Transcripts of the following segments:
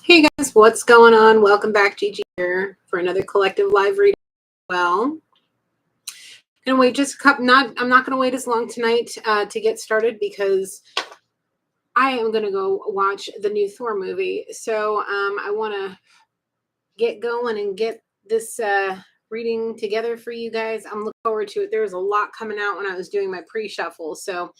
Hey guys, what's going on? Welcome back, GiGi here for another collective live reading. Well, gonna wait just a couple. I'm not gonna wait as long tonight to get started because I am gonna go watch the new Thor movie. So I want to get going and get this reading together for you guys. I'm looking forward to it. There was a lot coming out when I was doing my pre-shuffle. So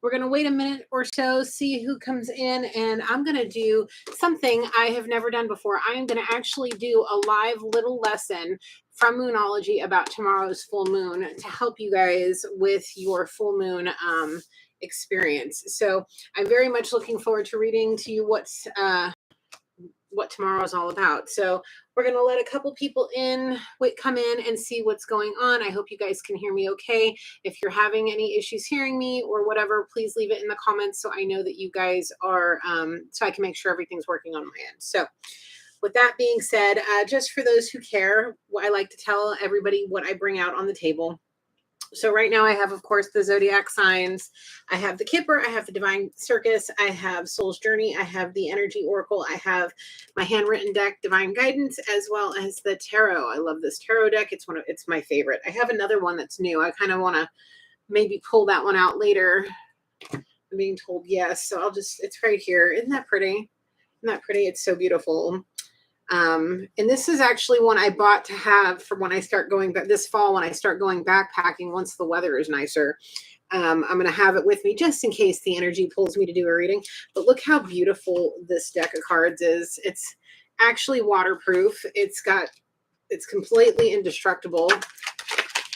we're going to wait a minute or so, see who comes in, and I'm going to do something I have never done before. I am going to actually do a live little lesson from Moonology about tomorrow's full moon to help you guys with your full moon experience. So I'm very much looking forward to reading to you what tomorrow is all about. So we're going to let a couple people come in and see what's going on. I hope you guys can hear me okay. If you're having any issues hearing me or whatever, please leave it in the comments so I know that you guys are, so I can make sure everything's working on my end. So with that being said, just for those who care, I like to tell everybody what I bring out on the table. So right now I have, of course, the zodiac signs. I have the Kipper. I have the Divine Circus. I have Soul's Journey. I have the Energy Oracle. I have my handwritten deck, Divine Guidance, as well as the Tarot. I love this Tarot deck. It's my favorite. I have another one that's new. I kind of want to maybe pull that one out later. I'm being told yes. So it's right here. Isn't that pretty? Isn't that pretty? It's so beautiful. And this is actually one I bought to have for when I start going back this fall, when I start going backpacking, once the weather is nicer. I'm going to have it with me just in case the energy pulls me to do a reading. But look how beautiful this deck of cards is. It's actually waterproof. It's completely indestructible.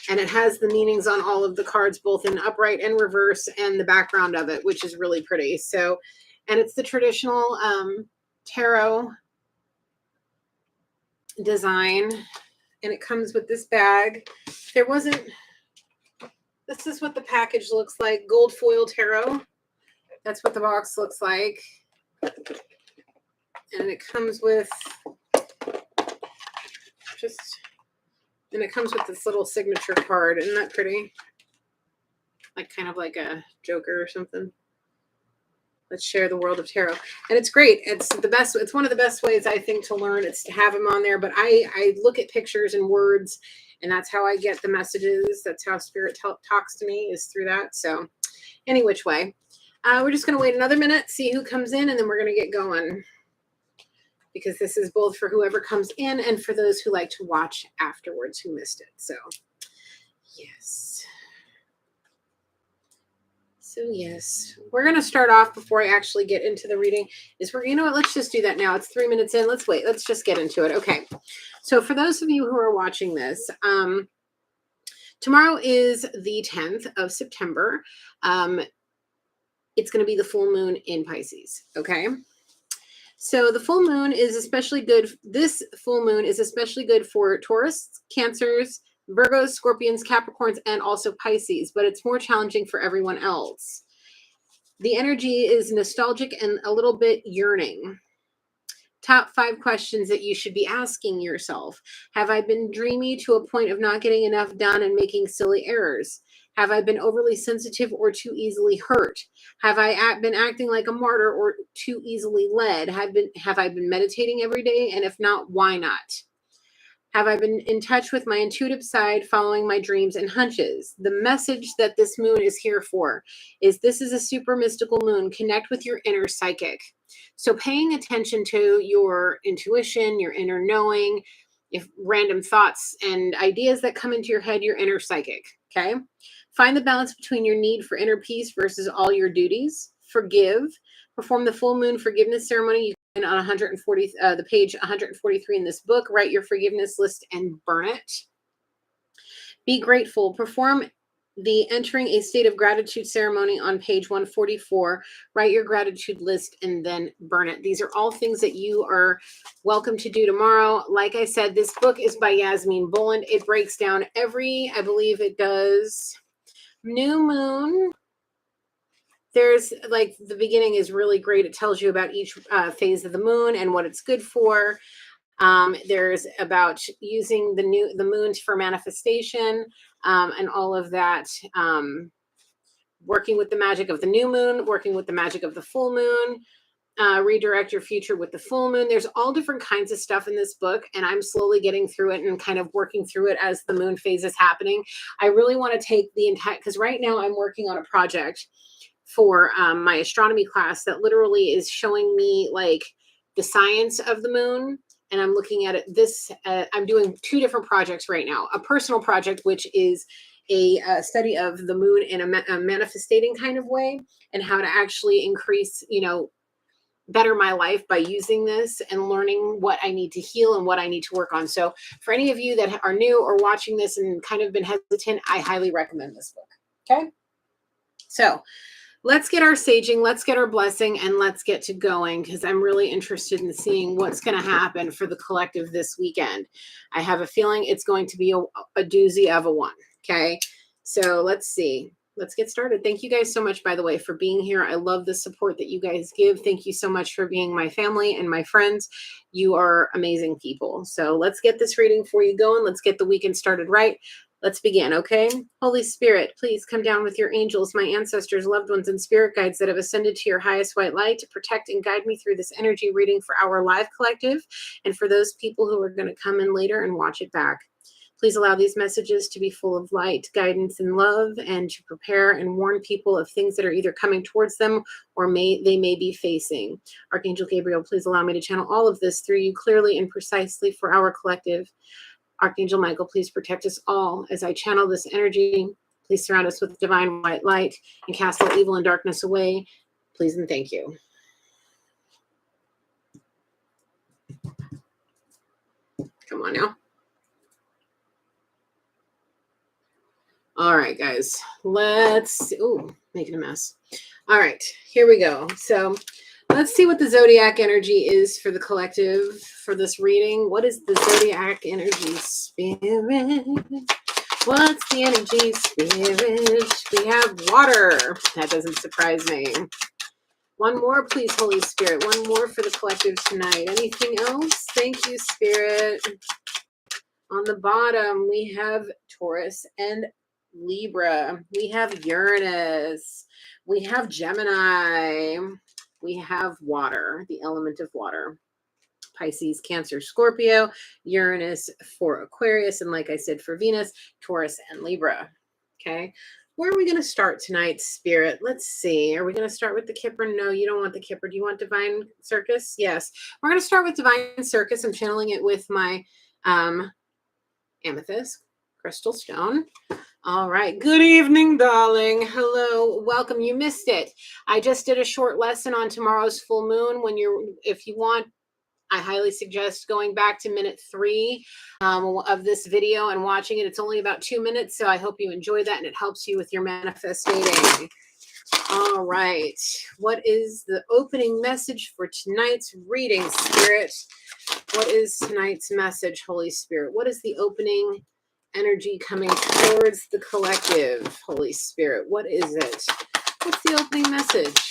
And it has the meanings on all of the cards, both in upright and reverse, and the background of it, which is really pretty. So, and it's the traditional tarot design, and it comes with this bag. This is what the package looks like. Gold foil tarot. That's what the box looks like. And it comes with this little signature card. Isn't that pretty? Kind of like a Joker or something. Let's share the world of tarot. And it's great. It's the best. It's one of the best ways, I think, to learn. It's to have them on there. But I look at pictures and words, and that's how I get the messages. That's how Spirit talks to me, is through that. So any which way. We're just going to wait another minute, see who comes in, and then we're going to get going. Because this is both for whoever comes in and for those who like to watch afterwards who missed it. So, yes. So yes, we're going to start off before I actually get into the reading. You know what, let's just do that now. It's 3 minutes in. Let's wait. Let's just get into it. Okay. So for those of you who are watching this, tomorrow is the 10th of September. It's going to be the full moon in Pisces. Okay. So the full moon is especially good. This full moon is especially good for Taurus, Cancers, Virgos, Scorpions, Capricorns, and also Pisces, but it's more challenging for everyone else. The energy is nostalgic and a little bit yearning. Top 5 questions that you should be asking yourself. Have I been dreamy to a point of not getting enough done and making silly errors? Have I been overly sensitive or too easily hurt? Have I been acting like a martyr or too easily led? Have I been meditating every day? And if not, why not? Have I been in touch with my intuitive side, following my dreams and hunches? The message that this moon is here for is this is a super mystical moon. Connect with your inner psychic. So paying attention to your intuition, your inner knowing, if random thoughts and ideas that come into your head, your inner psychic, okay? Find the balance between your need for inner peace versus all your duties. Forgive. Perform the full moon forgiveness ceremony. On 140, the page 143 in this book, write your forgiveness list and burn it. Be grateful. Perform the entering a state of gratitude ceremony on page 144. Write your gratitude list and then burn it. These are all things that you are welcome to do tomorrow. Like I said, this book is by Yasmin Boland. It breaks down I believe it does new moon. There's the beginning is really great. It tells you about each phase of the moon and what it's good for. There's about using the moon for manifestation and all of that. Working with the magic of the new moon, working with the magic of the full moon, redirect your future with the full moon. There's all different kinds of stuff in this book, and I'm slowly getting through it and kind of working through it as the moon phase is happening. I really want to take the entire, because right now I'm working on a project for my astronomy class that literally is showing me like the science of the moon. And I'm looking at it I'm doing two different projects right now. A personal project, which is a study of the moon in a manifestating kind of way, and how to actually increase, better my life by using this and learning what I need to heal and what I need to work on. So for any of you that are new or watching this and kind of been hesitant, I highly recommend this book. Okay. So let's get our saging, let's get our blessing, and let's get to going, because I'm really interested in seeing what's going to happen for the collective this weekend. I have a feeling it's going to be a doozy of a one. Okay. So let's see. Let's get started. Thank you guys so much, by the way, for being here. I love the support that you guys give. Thank you so much for being my family and my friends. You are amazing people. So let's get this reading for you going. Let's get the weekend started right. Let's begin, okay? Holy Spirit, please come down with your angels, my ancestors, loved ones, and spirit guides that have ascended to your highest white light to protect and guide me through this energy reading for our live collective and for those people who are going to come in later and watch it back. Please allow these messages to be full of light, guidance, and love, and to prepare and warn people of things that are either coming towards them or they may be facing. Archangel Gabriel, please allow me to channel all of this through you clearly and precisely for our collective. Archangel Michael, please protect us all as I channel this energy. Please surround us with divine white light and cast all evil and darkness away. Please and thank you. Come on now. All right, guys, let's, making a mess. All right, here we go. So let's see what the zodiac energy is for the collective for this reading. What is the zodiac energy, spirit? What's the energy, spirit? We have water. That doesn't surprise me. One more, please, Holy Spirit. One more for the collective tonight. Anything else? Thank you, Spirit. On the bottom, we have Taurus and Libra. We have Uranus. We have Gemini. We have water, the element of water. Pisces, Cancer, Scorpio, Uranus for Aquarius, and like I said, for Venus, Taurus, and Libra. Okay. Where are we going to start tonight, Spirit? Let's see. Are we going to start with the Kipper? No, you don't want the Kipper. Do you want Divine Circus? Yes. We're going to start with Divine Circus. I'm channeling it with my amethyst crystal stone. All right. Good evening, darling. Hello. Welcome. You missed it. I just did a short lesson on tomorrow's full moon. If you want, I highly suggest going back to minute 3 of this video and watching it. It's only about 2 minutes, so I hope you enjoy that and it helps you with your manifesting. All right. What is the opening message for tonight's reading, Spirit? What is tonight's message, Holy Spirit? What is the opening energy coming towards the collective, Holy Spirit? What is it? What's the opening message?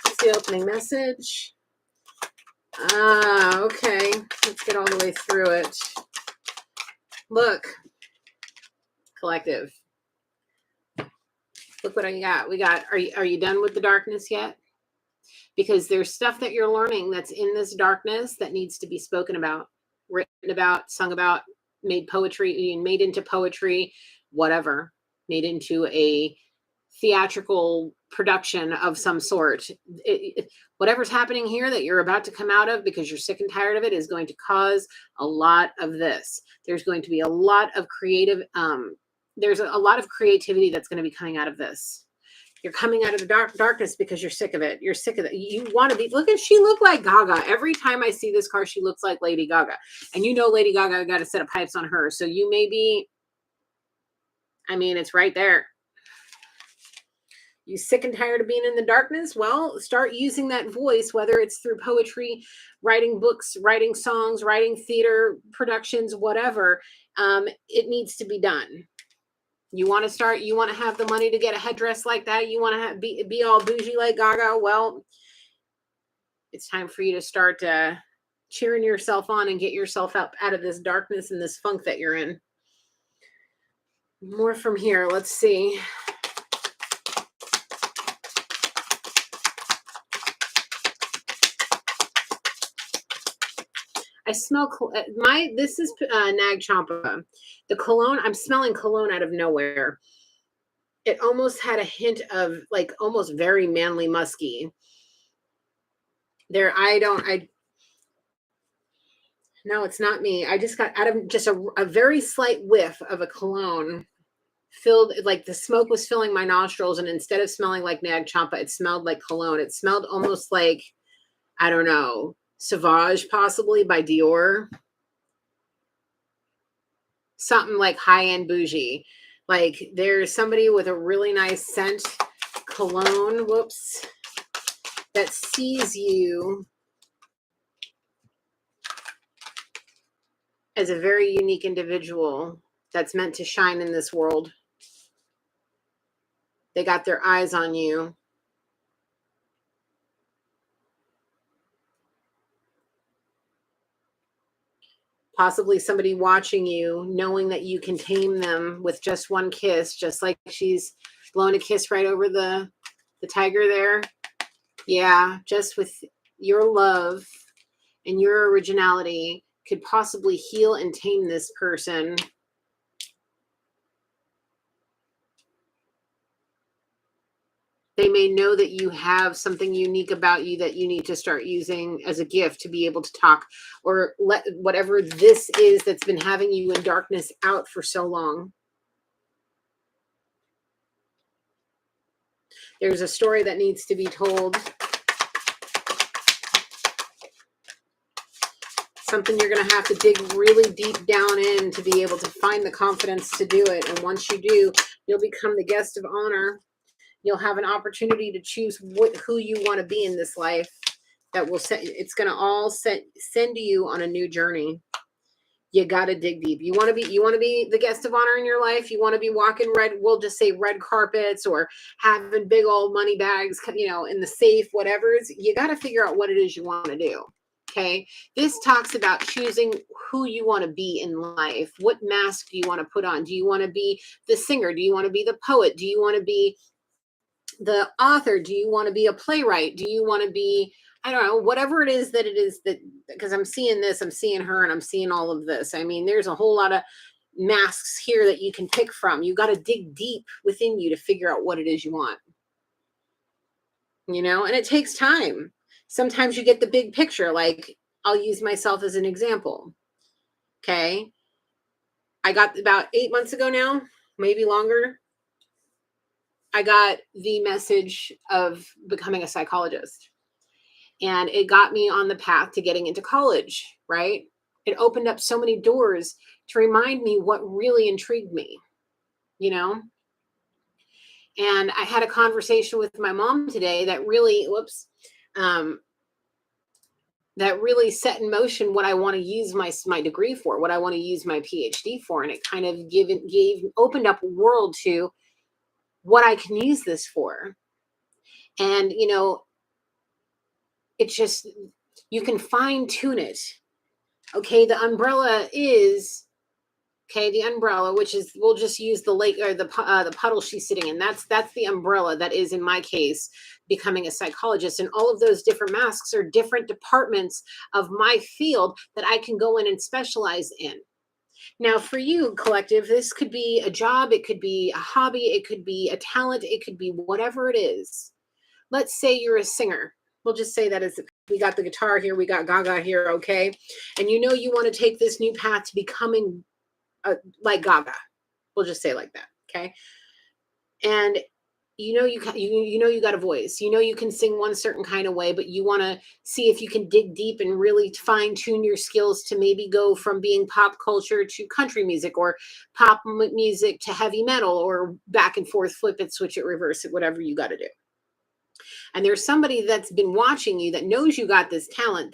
What's the opening message? Okay. Let's get all the way through it. Look, collective. Look what I got. Are you done with the darkness yet? Because there's stuff that you're learning that's in this darkness that needs to be spoken about, written about, sung about, made into poetry, whatever, made into a theatrical production of some sort. Whatever's happening here that you're about to come out of because you're sick and tired of it is going to cause a lot of this. There's going to be a lot of there's a lot of creativity that's going to be coming out of this. You're coming out of the darkness because you're sick of it. You're sick of it. You want to be, she looked like Gaga. Every time I see this car, she looks like Lady Gaga. And Lady Gaga got a set of pipes on her. So you may be, it's right there. You sick and tired of being in the darkness? Well, start using that voice, whether it's through poetry, writing books, writing songs, writing theater productions, whatever. It needs to be done. You want to have the money to get a headdress like that? You want to be all bougie like Gaga? Well, it's time for you to start cheering yourself on and get yourself up out of this darkness and this funk that you're in. More from here. Let's see. I smell this is Nag Champa. The cologne, I'm smelling cologne out of nowhere. It almost had a hint of like almost very manly musky. There, no, it's not me. I just got out of just a very slight whiff of a cologne filled, like the smoke was filling my nostrils, and instead of smelling like Nag Champa, it smelled like cologne. It smelled almost like, I don't know, Sauvage possibly by Dior. Something like high-end bougie. Like there's somebody with a really nice scent cologne, whoops, that sees you as a very unique individual that's meant to shine in this world. They got their eyes on you. Possibly somebody watching you, knowing that you can tame them with just one kiss, just like she's blowing a kiss right over the tiger there. Yeah, just with your love and your originality could possibly heal and tame this person. They may know that you have something unique about you that you need to start using as a gift to be able to talk, or let whatever this is that's been having you in darkness out for so long. There's a story that needs to be told. Something you're going to have to dig really deep down in to be able to find the confidence to do it. And once you do, you'll become the guest of honor. You'll have an opportunity to choose who you want to be in this life. That will set. It's going to all send you on a new journey. You got to dig deep. You want to be the guest of honor in your life. You want to be walking red. We'll just say red carpets, or having big old money bags, in the safe, whatever. You got to figure out what it is you want to do. Okay. This talks about choosing who you want to be in life. What mask do you want to put on? Do you want to be the singer? Do you want to be the poet? Do you want to be the author? Do you want to be a playwright? Do you want to be, I don't know, whatever it is that, because I'm seeing this, I'm seeing her, and I'm seeing all of this. I mean, there's a whole lot of masks here that you can pick from. You got to dig deep within you to figure out what it is you want. And it takes time. Sometimes you get the big picture. Like, I'll use myself as an example. Okay. I got about 8 months ago now, maybe longer, I got the message of becoming a psychologist. And it got me on the path to getting into college, right? It opened up so many doors to remind me what really intrigued me, And I had a conversation with my mom today that really, that really set in motion what I want to use my degree for, what I want to use my PhD for. And it kind of opened up a world to what I can use this for. And, it's just, you can fine tune it. Okay. The umbrella, which is, we'll just use the lake or the puddle she's sitting in. That's the umbrella that is, in my case, becoming a psychologist. And all of those different masks are different departments of my field that I can go in and specialize in. Now, for you, collective, this could be a job, it could be a hobby, it could be a talent, it could be whatever it is. Let's say you're a singer. We'll just say that we got the guitar here, we got Gaga here, okay? And you want to take this new path to becoming like Gaga. We'll just say like that, okay? And you got a voice. You can sing one certain kind of way, but you want to see if you can dig deep and really fine tune your skills to maybe go from being pop culture to country music, or pop music to heavy metal, or back and forth, flip it, switch it, reverse it, whatever you got to do. And there's somebody that's been watching you that knows you got this talent,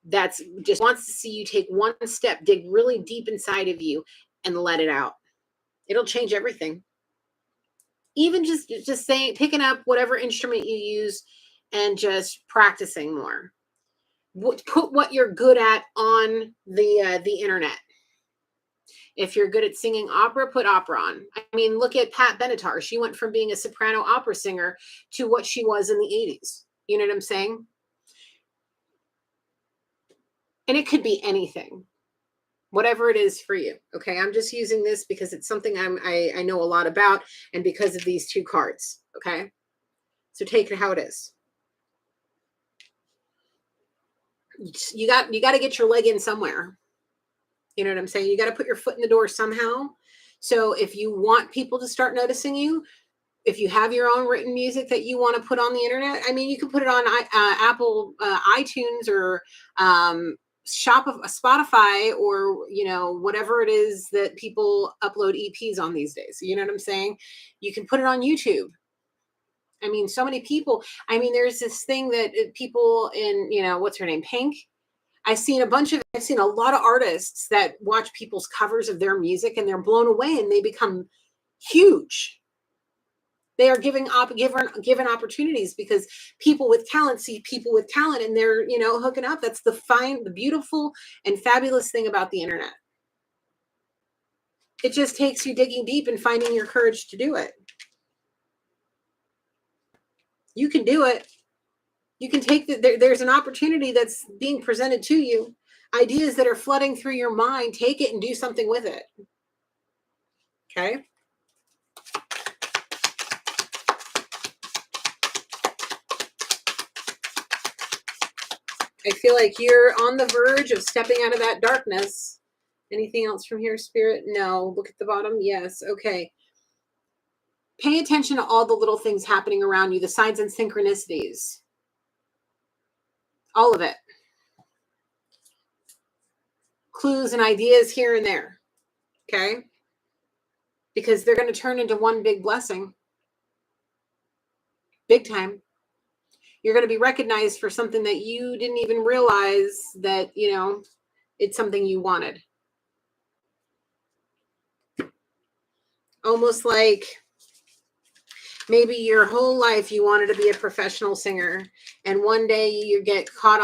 that's just wants to see you take one step, dig really deep inside of you and let it out. It'll change everything. Even just saying, picking up whatever instrument you use and just practicing more. Put what you're good at on the internet. If you're good at singing opera, put opera on. I mean, look at Pat Benatar. She went from being a soprano opera singer to what she was in the 80s. You know what I'm saying? And it could be anything, whatever it is for you. Okay. I'm just using this because it's something I know a lot about, and because of these two cards. Okay. So take it how it is. You got to get your leg in somewhere. You know what I'm saying? You got to put your foot in the door somehow. So if you want people to start noticing you, if you have your own written music that you want to put on the internet, I mean, you can put it on Apple iTunes, or Spotify, or, you know, whatever it is that people upload EPs on these days. You know what I'm saying? You can put it on YouTube. I mean, so many people. I mean, there's this thing that people in, you know, what's her name? Pink. I've seen a lot of artists that watch people's covers of their music, and they're blown away, and they become huge. They are given opportunities because people with talent see people with talent, and they're, you know, hooking up. That's the beautiful and fabulous thing about the internet. It just takes you digging deep and finding your courage to do it. You can do it. You can take there's an opportunity that's being presented to you, ideas that are flooding through your mind. Take it and do something with it. Okay. I feel like you're on the verge of stepping out of that darkness. Anything else from here, Spirit? No. Look at the bottom. Yes. Okay. Pay attention to all the little things happening around you, the signs and synchronicities. All of it. Clues and ideas here and there. Okay? Because they're going to turn into one big blessing. Big time. You're going to be recognized for something that you didn't even realize that, you know, it's something you wanted. Almost like maybe your whole life you wanted to be a professional singer, and one day you get caught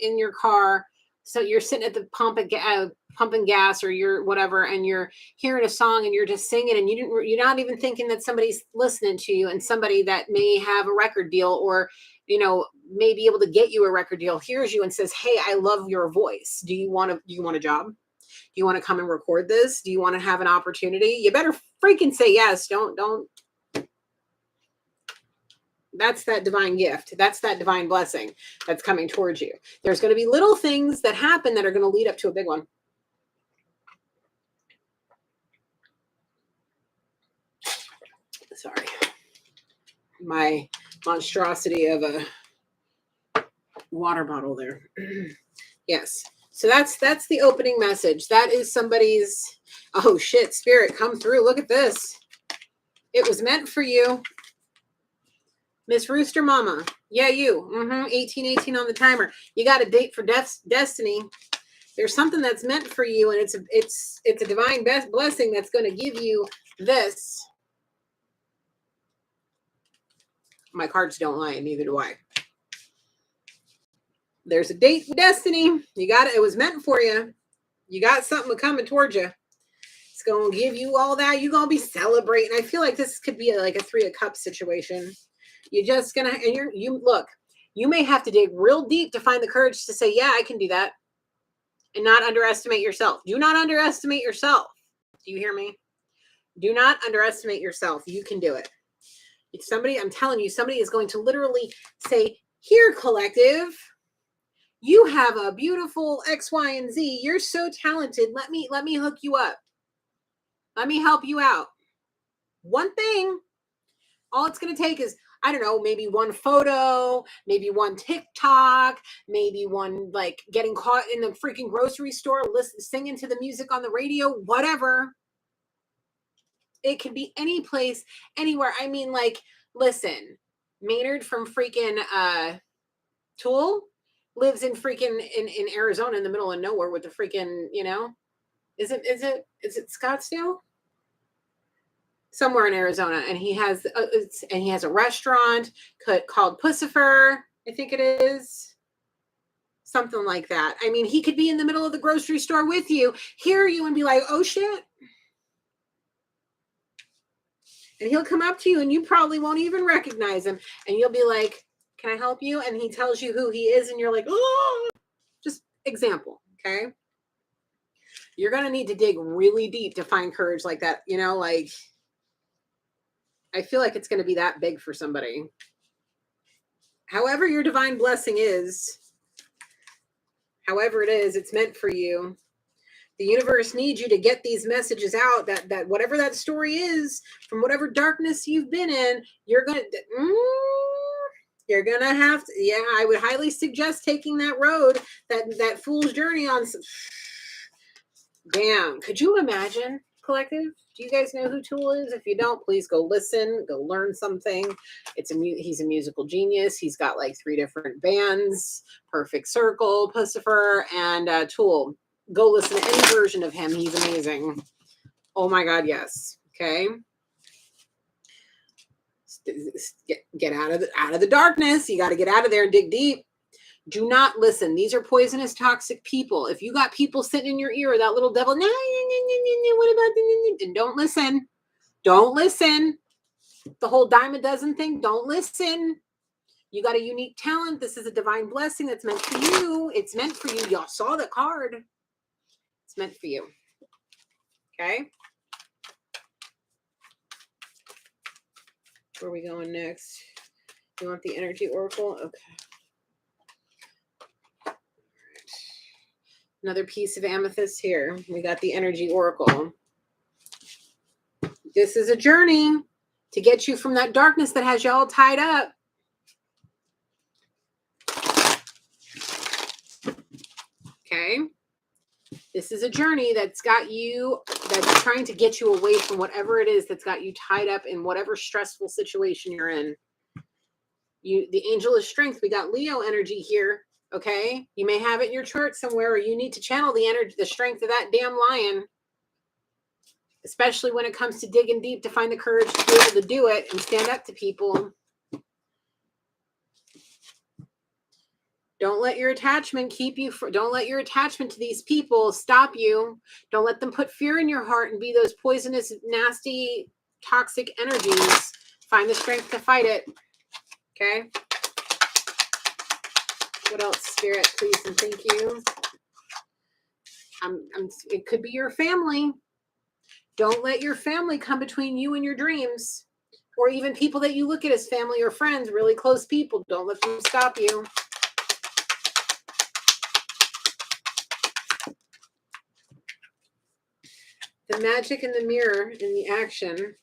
in your car. So you're sitting at the pumping gas, or you're whatever, and you're hearing a song and you're just singing, and you're not even thinking that somebody's listening to you, and somebody that may have a record deal, or, you know, may be able to get you a record deal, hears you and says, "Hey, I love your voice. Do you want a job? Do you want to come and record this? Do you want to have an opportunity?" You better freaking say yes. Don't. That's that divine gift. That's that divine blessing that's coming towards you. There's going to be little things that happen that are going to lead up to a big one. Sorry. My monstrosity of a water bottle there. Yes. So that's the opening message. That is somebody's, oh shit, Spirit, come through. Look at this. It was meant for you. Miss Rooster Mama. Yeah, you. 1818 on the timer. You got a date for destiny. There's something that's meant for you, and it's a divine blessing that's going to give you this. My cards don't lie, neither do I. There's a date for destiny. You got it. It was meant for you. You got something coming towards you. It's going to give you all that. You're going to be celebrating. I feel like this could be like a 3 of Cups situation. You're just going to, and you look, you may have to dig real deep to find the courage to say, yeah, I can do that. And not underestimate yourself. Do not underestimate yourself. Do you hear me? Do not underestimate yourself. You can do it. It's somebody, I'm telling you, somebody is going to literally say, here, collective, you have a beautiful X, Y, and Z. You're so talented. Let me hook you up. Let me help you out. One thing, all it's going to take is, I don't know, maybe one photo, maybe one TikTok, maybe one like getting caught in the freaking grocery store, singing to the music on the radio, whatever. It could be any place, anywhere. I mean, like, listen, Maynard from freaking Tool lives in freaking in Arizona, in the middle of nowhere with the freaking, you know, is it Scottsdale? Somewhere in Arizona, and he has a restaurant called Pussifer, I think it is, something like that. I mean, he could be in the middle of the grocery store with you, hear you, and be like, "Oh shit," and he'll come up to you, and you probably won't even recognize him, and you'll be like, "Can I help you?" And he tells you who he is, and you're like, "Oh!" Just example, okay? You're going to need to dig really deep to find courage like that. You know, like, I feel like it's going to be that big for somebody. However your divine blessing is, however it is, it's meant for you. The universe needs you to get these messages out that whatever that story is, from whatever darkness you've been in, you're going to have to, yeah, I would highly suggest taking that road, that fool's journey on. Damn, could you imagine, collective? Do you guys know who Tool is? If you don't, please go listen, go learn something. He's a musical genius. He's got like 3 different bands: Perfect Circle, Pussifer, and Tool. Go listen to any version of him. He's amazing. Oh my God, yes. Okay. Get out of the darkness. You got to get out of there and dig deep. Do not listen. These are poisonous, toxic people. If you got people sitting in your ear, that little devil, what about and don't listen. Don't listen. The whole dime a dozen thing, don't listen. You got a unique talent. This is a divine blessing that's meant for you. It's meant for you. Y'all saw the card. It's meant for you. Okay? Where are we going next? You want the energy oracle? Okay. Another piece of amethyst here. We got the energy oracle. This is a journey to get you from that darkness that has you all tied up. Okay. This is a journey that's got you, that's trying to get you away from whatever it is that's got you tied up in whatever stressful situation you're in. The angel of strength. We got Leo energy here. Okay. You may have it in your chart somewhere, or you need to channel the energy, the strength of that damn lion. Especially when it comes to digging deep to find the courage to be able to do it and stand up to people. Don't let your attachment keep you. Don't let your attachment to these people stop you. Don't let them put fear in your heart and be those poisonous, nasty, toxic energies. Find the strength to fight it. Okay. What else, Spirit, please and thank you. It could be your family. Don't let your family come between you and your dreams, or even people that you look at as family or friends, really close people. Don't let them stop you. The magic in the mirror in the action.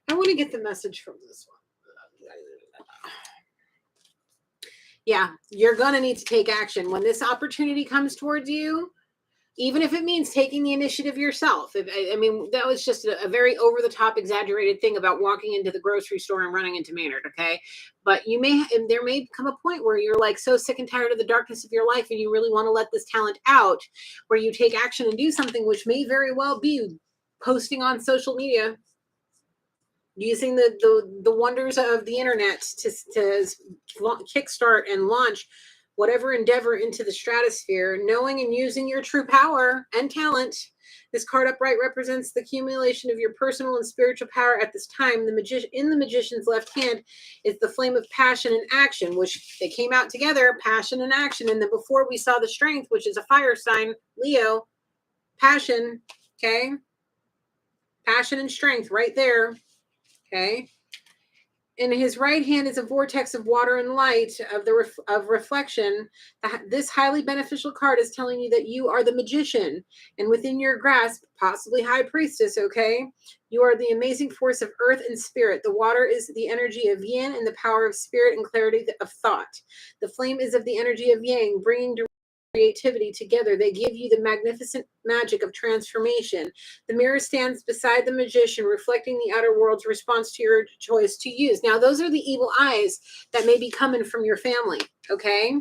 I want to get the message from this one. Yeah, you're going to need to take action. When this opportunity comes towards you, even if it means taking the initiative yourself. I mean, that was just a very over-the-top, exaggerated thing about walking into the grocery store and running into Maynard, okay? But there may come a point where you're like so sick and tired of the darkness of your life and you really want to let this talent out, where you take action and do something, which may very well be posting on social media, using the wonders of the internet to kickstart and launch whatever endeavor into the stratosphere, knowing and using your true power and talent. This card upright represents the accumulation of your personal and spiritual power at this time. In the magician's left hand is the flame of passion and action, which they came out together, passion and action. And then before we saw the strength, which is a fire sign, Leo, passion, okay? Passion and strength right there, okay? In his right hand is a vortex of water and light of reflection. This highly beneficial card is telling you that you are the magician, and within your grasp, possibly high priestess, okay? You are the amazing force of earth and spirit. The water is the energy of yin and the power of spirit and clarity of thought. The flame is of the energy of yang, bringing creativity together. They give you the magnificent magic of transformation. The mirror stands beside the magician, reflecting the outer world's response to your choice to use. Now, those are the evil eyes that may be coming from your family, okay?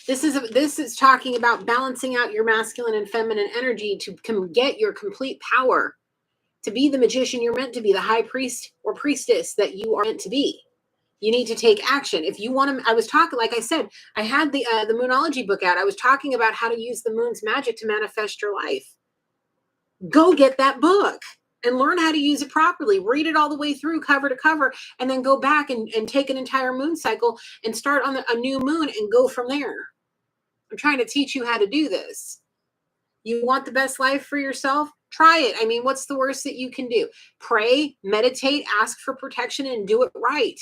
This is talking about balancing out your masculine and feminine energy to get your complete power, to be the magician you're meant to be, the high priest or priestess that you are meant to be. You need to take action. If you want to, I was talking, like I said, I had the Moonology book out. I was talking about how to use the moon's magic to manifest your life. Go get that book and learn how to use it properly. Read it all the way through, cover to cover, and then go back and take an entire moon cycle and start on a new moon and go from there. I'm trying to teach you how to do this. You want the best life for yourself? Try it. I mean, what's the worst that you can do? Pray, meditate, ask for protection, and do it right.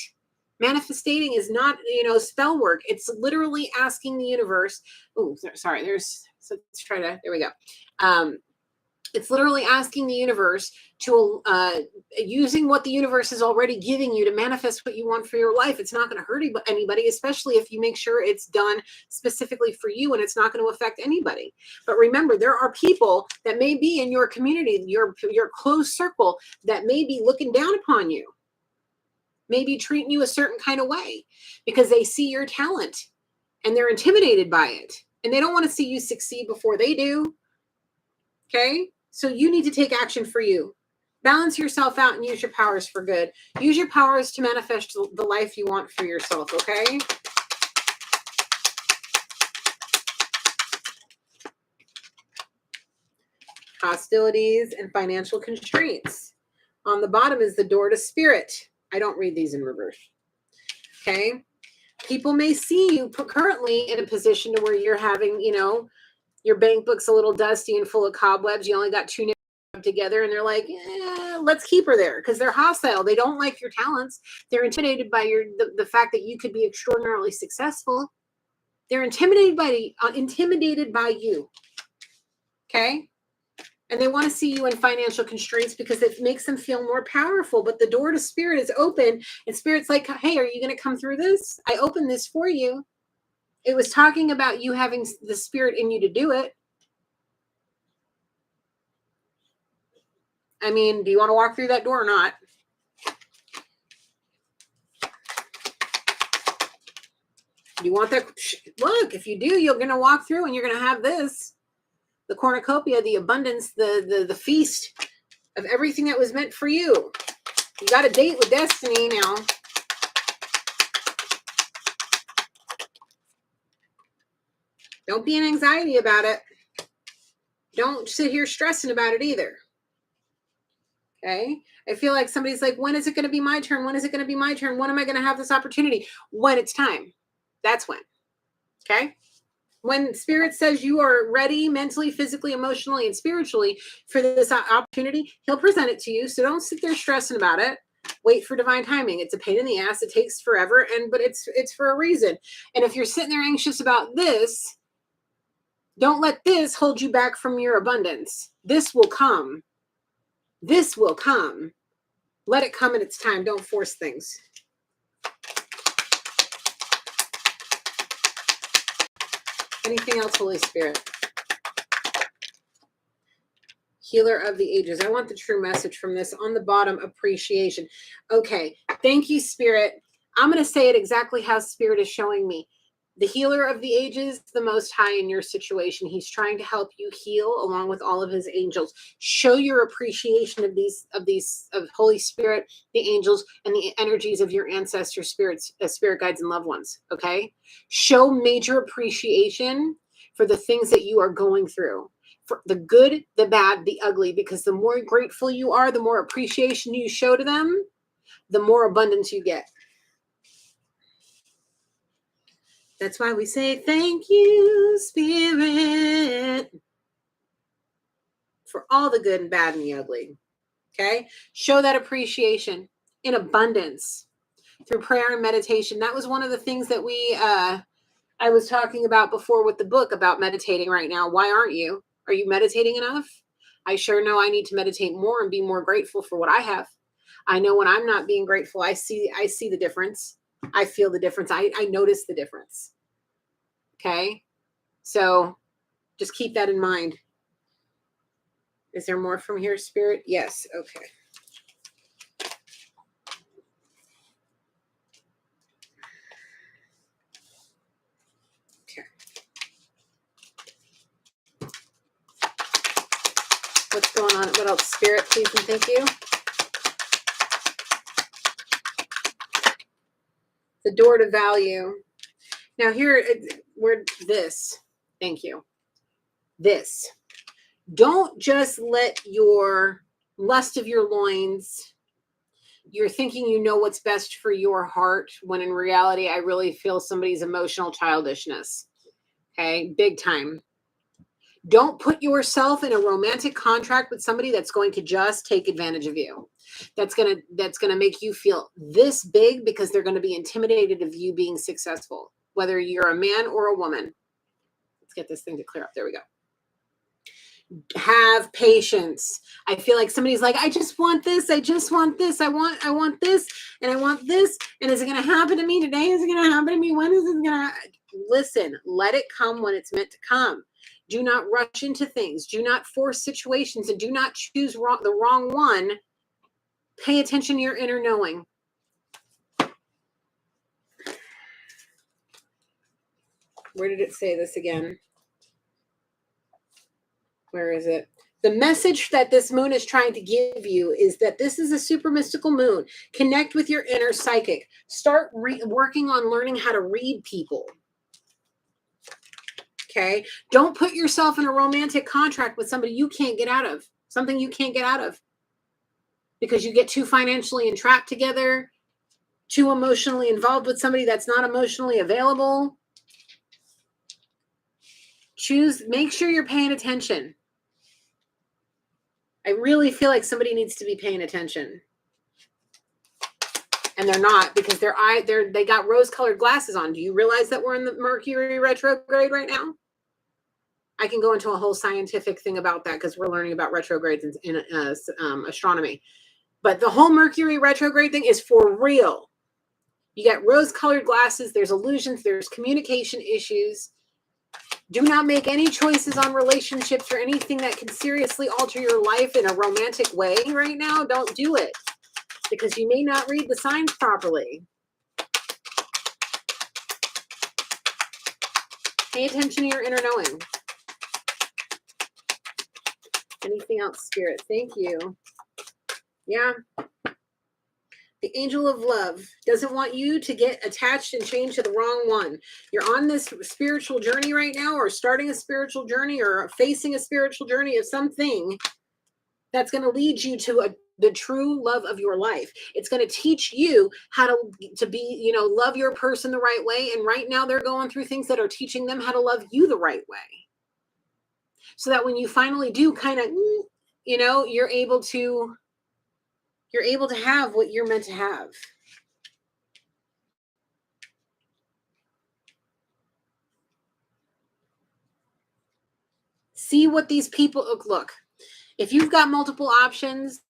Manifesting is not, spell work. It's literally asking the universe. Oh, sorry. So let's try to, there we go. It's literally asking the universe to, using what the universe is already giving you to manifest what you want for your life. It's not going to hurt anybody, especially if you make sure it's done specifically for you and it's not going to affect anybody. But remember, there are people that may be in your community, your close circle, that may be looking down upon you, maybe treating you a certain kind of way because they see your talent and they're intimidated by it. And they don't want to see you succeed before they do. Okay? So you need to take action for you. Balance yourself out and use your powers for good. Use your powers to manifest the life you want for yourself, okay? Hostilities and financial constraints. On the bottom is the door to spirit. I don't read these in reverse. Okay? People may see you currently in a position to where you're having, your bank book's a little dusty and full of cobwebs. You only got 2 nails together, and they're like, let's keep her there, because they're hostile. They don't like your talents. They're intimidated by the fact that you could be extraordinarily successful. They're intimidated by you. Okay? And they want to see you in financial constraints because it makes them feel more powerful. But the door to spirit is open, and spirit's like, hey, are you going to come through this? I opened this for you. It was talking about you having the spirit in you to do it. I mean, do you want to walk through that door or not? Do you want that? Look, if you do, you're going to walk through and you're going to have this. The cornucopia, the abundance, the feast of everything that was meant for you. You got a date with destiny now. Don't be in anxiety about it. Don't sit here stressing about it either. Okay? I feel like somebody's like, when is it going to be my turn? When is it going to be my turn? When am I going to have this opportunity? When it's time. That's when. Okay? When spirit says you are ready mentally, physically, emotionally, and spiritually for this opportunity, he'll present it to you. So don't sit there stressing about it. Wait for divine timing. It's a pain in the ass. It takes forever, but it's for a reason. And if you're sitting there anxious about this, don't let this hold you back from your abundance. This will come. This will come. Let it come in its time. Don't force things. Anything else, Holy Spirit? Healer of the ages. I want the true message from this. On the bottom, appreciation. Okay. Thank you, Spirit. I'm going to say it exactly how Spirit is showing me. The healer of the ages, the Most High in your situation. He's trying to help you heal along with all of his angels. Show your appreciation of Holy Spirit, the angels, and the energies of your ancestors, spirits, spirit guides, and loved ones. Okay? Show major appreciation for the things that you are going through. For the good, the bad, the ugly, because the more grateful you are, the more appreciation you show to them, the more abundance you get. That's why we say, thank you, Spirit, for all the good and bad and the ugly. Okay? Show that appreciation in abundance through prayer and meditation. That was one of the things that I was talking about before with the book about meditating right now. Why aren't you? Are you meditating enough? I sure know I need to meditate more and be more grateful for what I have. I know when I'm not being grateful, I see the difference. I feel the difference. I notice the difference. Okay? So just keep that in mind. Is there more from here, Spirit? Yes. Okay. Okay. What's going on? What else? Spirit, please and thank you. The door to value. Now here, we're this. Thank you. This. Don't just let your lust of your loins, you're thinking you know what's best for your heart, when in reality, I really feel somebody's emotional childishness. Okay, big time. Don't put yourself in a romantic contract with somebody that's going to just take advantage of you. That's gonna make you feel this big because they're going to be intimidated of you being successful, whether you're a man or a woman. Let's get this thing to clear up. There we go. Have patience. I feel like somebody's like, I just want this. I just want this. I want this, and I want this. And is it going to happen to me today? Is it going to happen to me? When is it going to? Listen, let it come when it's meant to come. Do not rush into things. Do not force situations, and do not choose the wrong one. Pay attention to your inner knowing. Where did it say this again? Where is it? The message that this moon is trying to give you is that this is a super mystical moon. Connect with your inner psychic. Start working on learning how to read people. Okay? Don't put yourself in a romantic contract with somebody you can't get out of. Something you can't get out of. Because you get too financially entrapped together, too emotionally involved with somebody that's not emotionally available. Make sure you're paying attention. I really feel like somebody needs to be paying attention. And they're not, because they got rose-colored glasses on. Do you realize that we're in the Mercury retrograde right now? I can go into a whole scientific thing about that because we're learning about retrogrades in astronomy. But the whole Mercury retrograde thing is for real. You got rose-colored glasses. There's illusions. There's communication issues. Do not make any choices on relationships or anything that can seriously alter your life in a romantic way right now. Don't do it because you may not read the signs properly. Pay attention to your inner knowing. Anything else, Spirit? Thank you. Yeah. The angel of love doesn't want you to get attached and chained to the wrong one. You're on this spiritual journey right now, or starting a spiritual journey, or facing a spiritual journey of something that's going to lead you to the true love of your life. It's going to teach you how to be, love your person the right way. And right now they're going through things that are teaching them how to love you the right way. So that when you finally do kind of, you're able to have what you're meant to have. See what these people look. If you've got multiple options,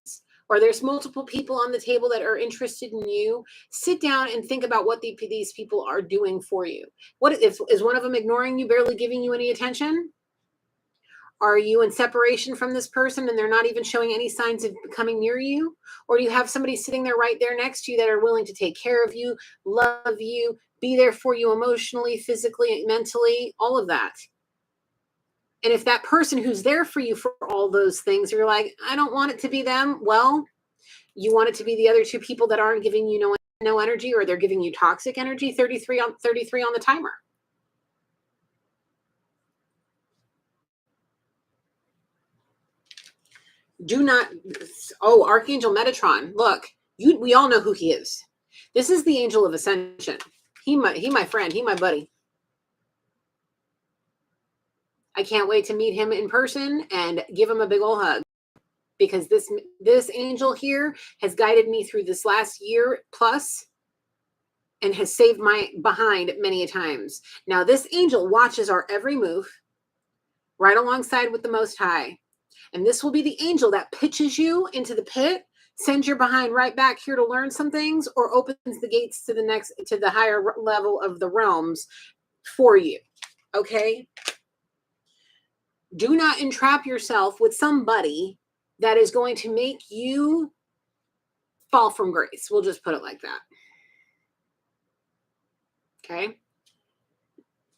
or there's multiple people on the table that are interested in you, sit down and think about what these people are doing for you. What is one of them ignoring you, barely giving you any attention? Are you in separation from this person and they're not even showing any signs of coming near you? Or do you have somebody sitting there right there next to you that are willing to take care of you, love you, be there for you emotionally, physically, mentally, all of that? And if that person who's there for you for all those things, you're like, I don't want it to be them. Well, you want it to be the other two people that aren't giving you no energy, or they're giving you toxic energy. 33 on the timer. Do not. Oh, Archangel Metatron. Look, we all know who he is. This is the angel of ascension. He my friend. He my buddy. I can't wait to meet him in person and give him a big old hug, because this angel here has guided me through this last year plus and has saved my behind many a times. Now, this angel watches our every move right alongside with the Most High. And this will be the angel that pitches you into the pit, sends your behind right back here to learn some things, or opens the gates to the higher level of the realms for you. Okay? Do not entrap yourself with somebody that is going to make you fall from grace. We'll just put it like that. Okay?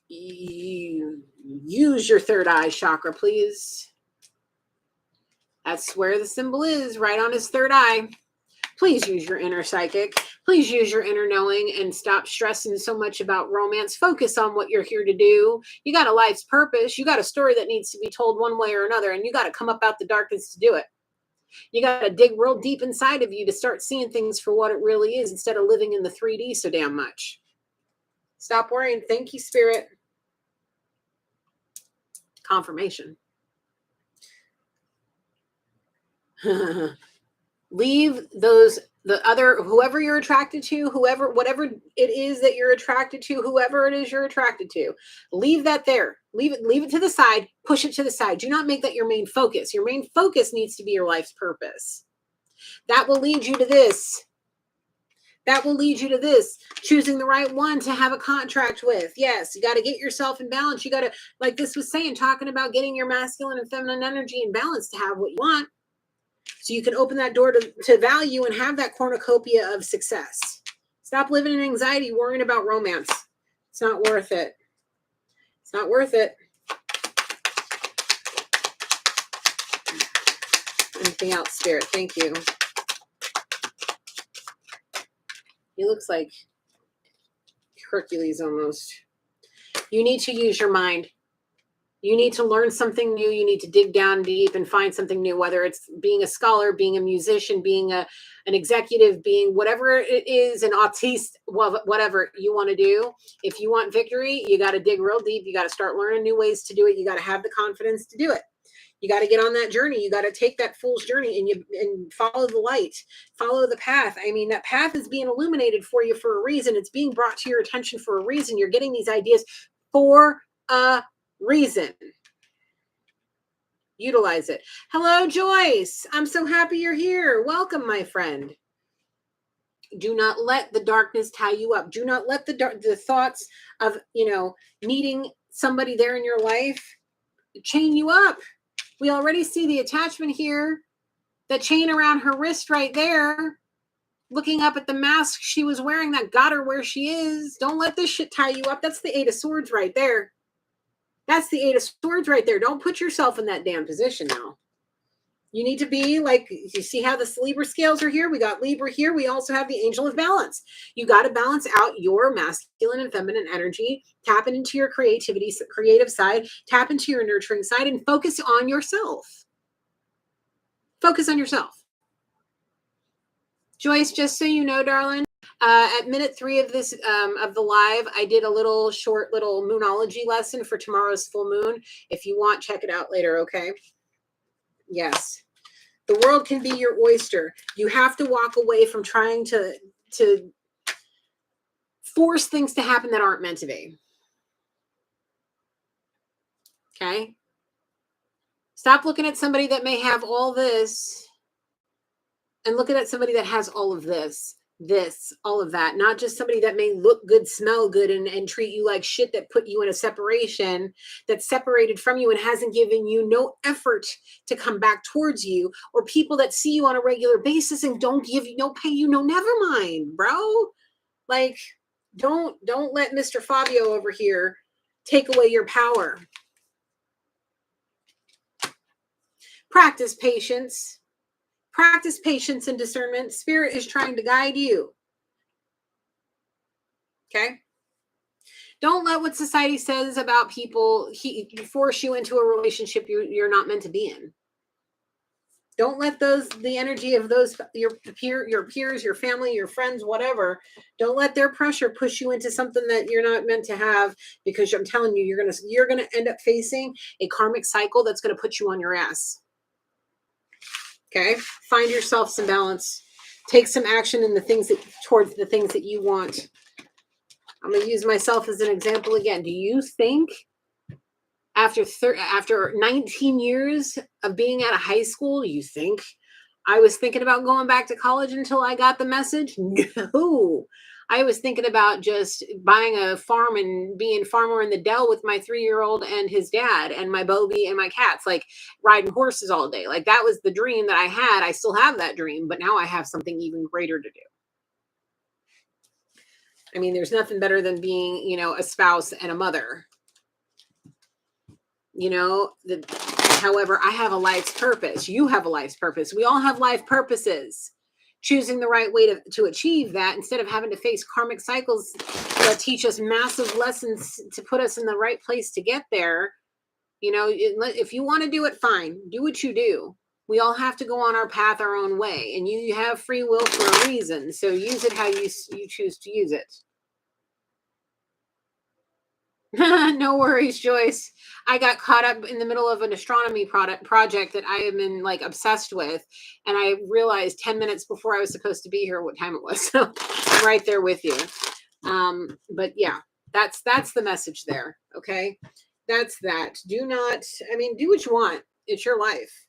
You use your third eye chakra, please. That's where the symbol is, right on his third eye. Please use your inner psychic. Please use your inner knowing and stop stressing so much about romance. Focus on what you're here to do. You got a life's purpose. You got a story that needs to be told one way or another, and you got to come up out the darkness to do it. You got to dig real deep inside of you to start seeing things for what it really is, instead of living in the 3D so damn much. Stop worrying. Thank you, Spirit. Confirmation. Leave those, the other, whoever you're attracted to, whoever, whatever it is that you're attracted to, whoever it is you're attracted to, leave that there. Leave it to the side, push it to the side. Do not make that your main focus. Your main focus needs to be your life's purpose. That will lead you to this. That will lead you to this, choosing the right one to have a contract with. Yes, you got to get yourself in balance. You got to, like this was saying, talking about getting your masculine and feminine energy in balance to have what you want. So you can open that door to value and have that cornucopia of success. Stop living in anxiety, worrying about romance. It's not worth it. It's not worth it. Anything else, Spirit? Thank you. He looks like Hercules almost. You need to use your mind. You need to learn something new. You need to dig down deep and find something new, whether it's being a scholar, being a musician, being an executive, being whatever it is, an autiste, whatever you want to do. If you want victory, you got to dig real deep. You got to start learning new ways to do it. You got to have the confidence to do it. You got to get on that journey. You got to take that fool's journey and follow the light, follow the path. I mean, that path is being illuminated for you for a reason. It's being brought to your attention for a reason. You're getting these ideas for a reason. Utilize it. Hello, Joyce. I'm so happy you're here. Welcome, my friend. Do not let the darkness tie you up. Do not let the thoughts of, needing somebody there in your life chain you up. We already see the attachment here, the chain around her wrist right there, looking up at the mask she was wearing that got her where she is. Don't let this shit tie you up. That's the Eight of Swords right there. That's the Eight of Swords right there. Don't put yourself in that damn position now. You need to be like, you see how the Libra scales are here? We got Libra here. We also have the Angel of Balance. You got to balance out your masculine and feminine energy, tap into your creativity, creative side, tap into your nurturing side, and focus on yourself. Focus on yourself. Joyce, just so you know, darling, at minute 3 of this of the live, I did a short little moonology lesson for tomorrow's full moon. If you want, check it out later, okay? Yes. The world can be your oyster. You have to walk away from trying to force things to happen that aren't meant to be. Okay? Stop looking at somebody that may have all this and looking at somebody that has all of this, all of that. Not just somebody that may look good, smell good, and treat you like shit, that put you in a separation, that's separated from you and hasn't given you no effort to come back towards you, or people that see you on a regular basis and don't give you, no pay you, no never mind, bro. Like, don't let Mr. Fabio over here take away your power. Practice patience. Practice patience and discernment. Spirit is trying to guide you. Okay? Don't let what society says about people force you into a relationship you're not meant to be in. Don't let the energy of those, your peers, your family, your friends, whatever, don't let their pressure push you into something that you're not meant to have, because I'm telling you, you're gonna end up facing a karmic cycle that's gonna put you on your ass. Okay, find yourself some balance. Take some action in towards the things that you want. I'm going to use myself as an example again. Do you think after 19 years of being out of high school, you think I was thinking about going back to college until I got the message? No. I was thinking about just buying a farm and being farmer in the Dell with my 3-year-old and his dad and my Bobby and my cats, like riding horses all day. Like, that was the dream that I had. I still have that dream, but now I have something even greater to do. I mean, there's nothing better than being, a spouse and a mother. However, I have a life's purpose. You have a life's purpose. We all have life purposes. Choosing the right way to achieve that, instead of having to face karmic cycles that teach us massive lessons to put us in the right place to get there. If you want to do it, fine. Do what you do. We all have to go on our path our own way, and you have free will for a reason. So use it how you choose to use it. No worries, Joyce. I got caught up in the middle of an astronomy project that I am in like obsessed with, and I realized 10 minutes before I was supposed to be here what time it was. So I'm right there with you. But yeah, that's the message there. Okay, that's that. Do not. I mean, do what you want. It's your life.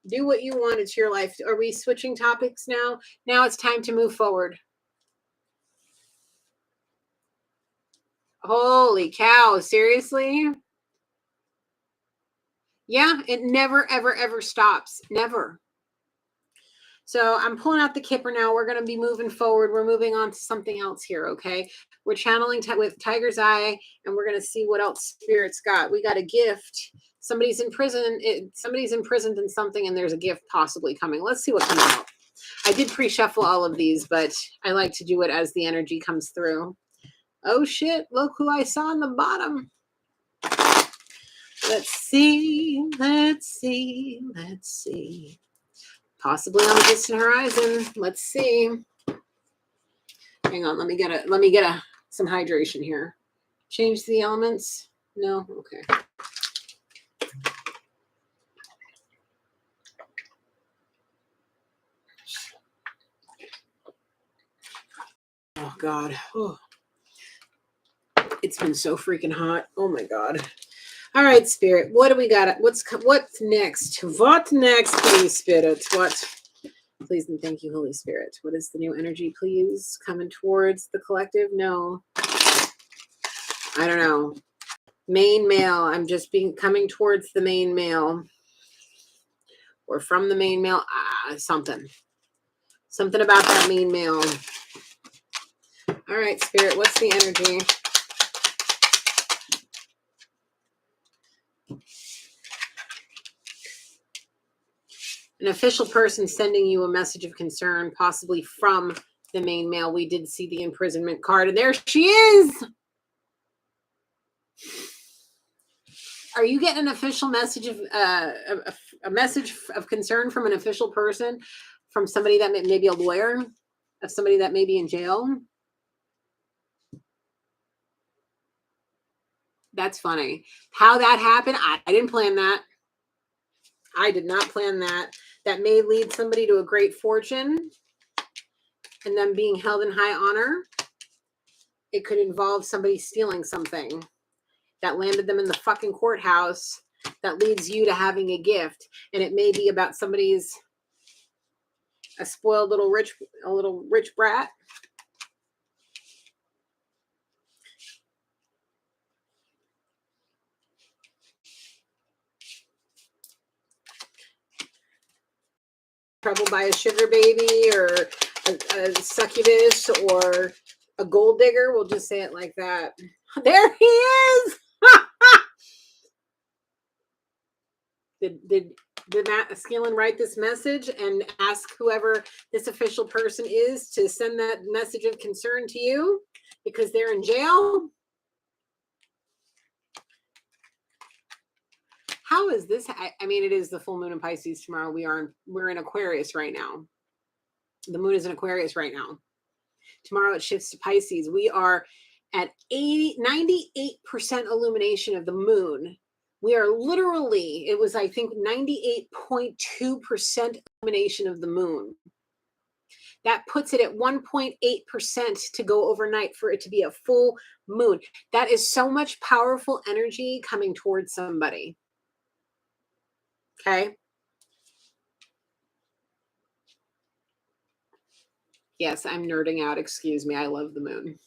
Do what you want. It's your life. Are we switching topics now? Now it's time to move forward. Holy cow! Seriously? Yeah, it never, ever, ever stops. Never. So I'm pulling out the kipper now. We're going to be moving forward. We're moving on to something else here, okay? We're channeling with Tiger's Eye, and we're going to see what else Spirit's got. We got a gift. Somebody's in prison. Somebody's imprisoned in something, and there's a gift possibly coming. Let's see what comes out. I did pre-shuffle all of these, but I like to do it as the energy comes through. Oh, shit. Look who I saw on the bottom. Let's see. Let's see. Let's see. Possibly on the distant horizon. Let's see. Hang on, let me get some hydration here. Change the elements. No, okay. Oh God. Oh. It's been so freaking hot. Oh my God. All right, Spirit. What do we got? What's next? What next, please, Spirit? What? Please and thank you, Holy Spirit. What is the new energy, please? Coming towards the collective? No. I don't know. Main male. I'm just coming towards the main male. Or from the main male. Something. Something about that main male. All right, Spirit. What's the energy? An official person sending you a message of concern, possibly from the main male. We did see the imprisonment card, and there she is. Are you getting an official message of a message of concern from an official person, from somebody that may be a lawyer, of somebody that may be in jail? That's funny. How that happened, I didn't plan that. I did not plan that. That may lead somebody to a great fortune and them being held in high honor. It could involve somebody stealing something that landed them in the fucking courthouse that leads you to having a gift. And it may be about somebody's a spoiled little rich brat. Troubled by a sugar baby or a succubus or a gold digger. We'll just say it like that. There he is. Did Masculine write this message and ask whoever this official person is to send that message of concern to you because they're in jail? How is this? I mean, it is the full moon in Pisces tomorrow. We're in Aquarius right now. The moon is in Aquarius right now. Tomorrow it shifts to Pisces. We are at 98% illumination of the moon. We are literally, it was, I think, 98.2% illumination of the moon. That puts it at 1.8% to go overnight for it to be a full moon. That is so much powerful energy coming towards somebody. Okay. Yes, I'm nerding out. Excuse me. I love the moon.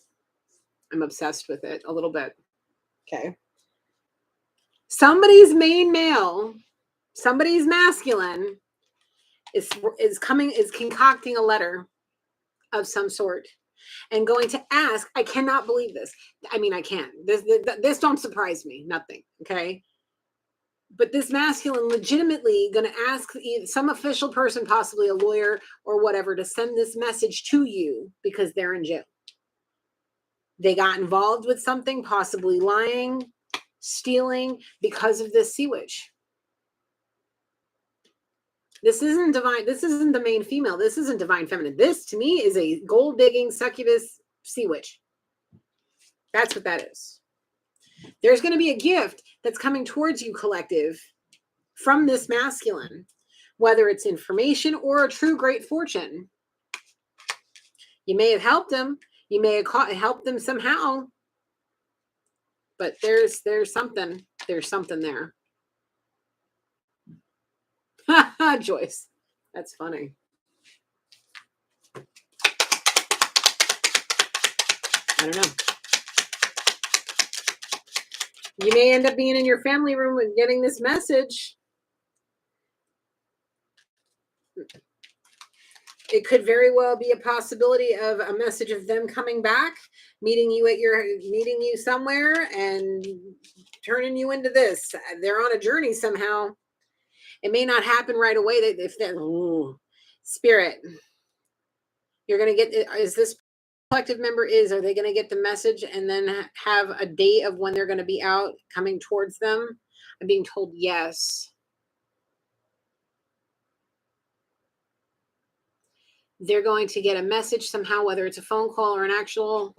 I'm obsessed with it a little bit. Okay. Somebody's main male, somebody's masculine is concocting a letter of some sort and going to ask. I cannot believe this. I mean, I can. This don't surprise me. Nothing. Okay. But this masculine legitimately going to ask some official person, possibly a lawyer or whatever, to send this message to you because they're in jail. They got involved with something, possibly lying, stealing because of this sea witch. This isn't divine. This isn't the main female. This isn't divine feminine. This to me is a gold digging succubus sea witch. That's what that is. There's going to be a gift that's coming towards you, collective, from this masculine, whether it's information or a true great fortune. You may have helped them. You may have helped them somehow. But there's something. There's something there. Joyce. That's funny. I don't know. You may end up being in your family room and getting this message. It could very well be a possibility of a message of them coming back, meeting you somewhere and turning you into this. They're on a journey somehow. It may not happen right away. If that spirit, you're going to get, is this collective member are they going to get the message and then have a date of when they're going to be out coming towards them? I'm being told yes. They're going to get a message somehow, whether it's a phone call or an actual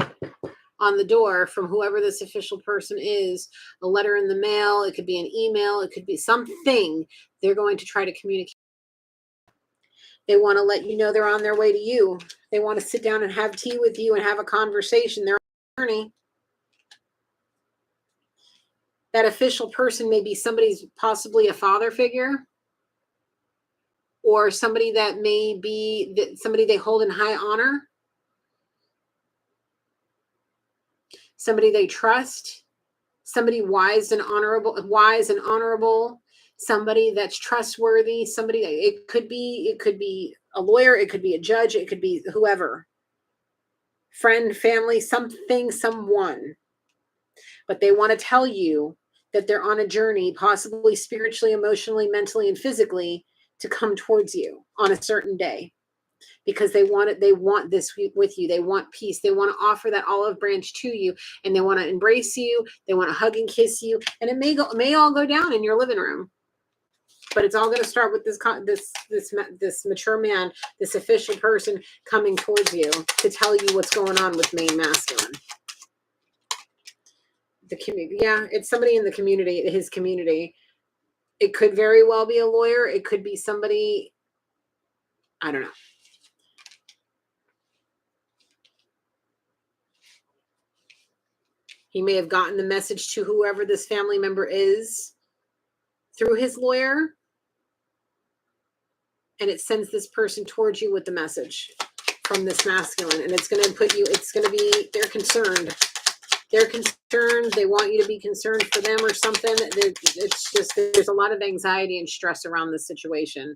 on the door from whoever this official person is, a letter in the mail, it could be an email, it could be something. They're going to try to communicate. They want to let you know they're on their way to you. They want to sit down and have tea with you and have a conversation. They're on a journey. That official person may be somebody's, possibly a father figure, or somebody that may be somebody they hold in high honor, somebody they trust, somebody wise and honorable, somebody that's trustworthy, somebody, it could be a lawyer, it could be a judge, it could be whoever, friend, family, something, someone. But they want to tell you that they're on a journey, possibly spiritually, emotionally, mentally, and physically, to come towards you on a certain day, because they want it. They want this with you. They want peace. They want to offer that olive branch to you, and they want to embrace you. They want to hug and kiss you, and it may all go down in your living room. But it's all going to start with this mature man, this official person coming towards you to tell you what's going on with main masculine. The community, yeah, it's somebody in the community, his community. It could very well be a lawyer. It could be somebody, I don't know. He may have gotten the message to whoever this family member is through his lawyer, and it sends this person towards you with the message from this masculine, and it's going to put you, it's going to be, they're concerned. They're concerned. They want you to be concerned for them or something. It's just, there's a lot of anxiety and stress around this situation.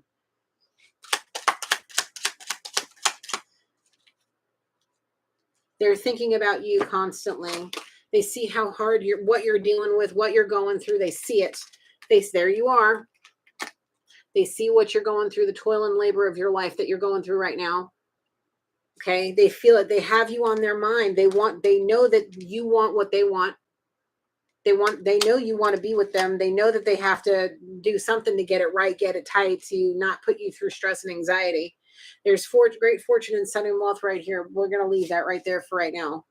They're thinking about you constantly. They see how hard what you're dealing with, what you're going through. They see it. There you are. They see what you're going through, the toil and labor of your life that you're going through right now. Okay. They feel it. They have you on their mind. They know that you want what they want. They know you want to be with them. They know that they have to do something to get it right, get it tight, to not put you through stress and anxiety. There's great fortune and sun and wealth right here. We're going to leave that right there for right now.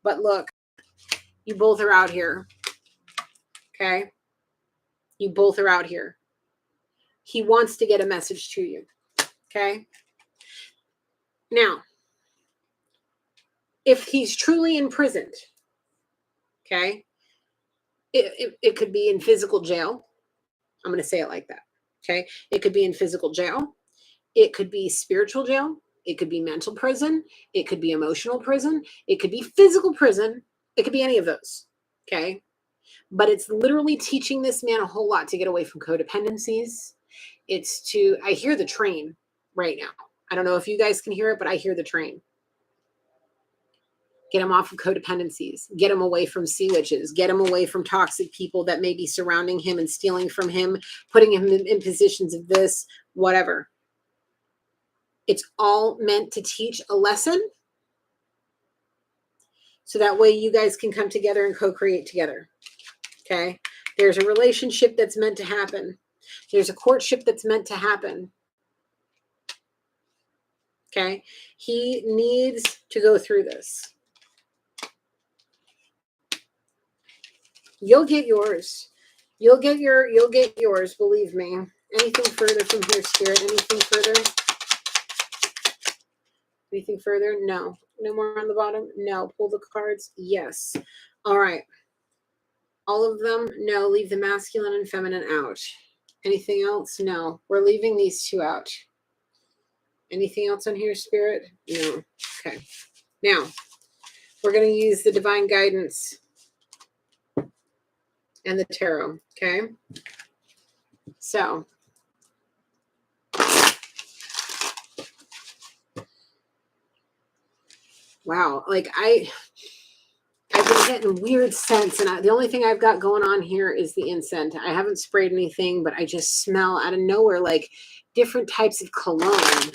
But look, you both are out here. Okay. You both are out here. He wants to get a message to you. Okay. Now, if he's truly imprisoned, okay, it could be in physical jail. I'm going to say it like that. Okay. It could be in physical jail. It could be spiritual jail. It could be mental prison. It could be emotional prison. It could be physical prison. It could be any of those. Okay. But it's literally teaching this man a whole lot to get away from codependencies. I hear the train right now. I don't know if you guys can hear it, but I hear the train. Get him off of codependencies. Get him away from sea witches. Get him away from toxic people that may be surrounding him and stealing from him, putting him in positions of this, whatever. It's all meant to teach a lesson, so that way you guys can come together and co-create together. Okay? There's a relationship that's meant to happen. There's a courtship that's meant to happen. Okay? He needs to go through this. You'll get yours. You'll get yours, believe me. Anything further from here, Spirit? Anything further? Anything further? No. No more on the bottom? No. Pull the cards? Yes. All right. All of them? No. Leave the masculine and feminine out. Anything else? No. We're leaving these two out. Anything else on here, Spirit? No. Okay. Now, we're going to use the divine guidance and the tarot. Okay. So, wow. Like I've been getting weird scents, and the only thing I've got going on here is the incense. I haven't sprayed anything, but I just smell out of nowhere like different types of cologne.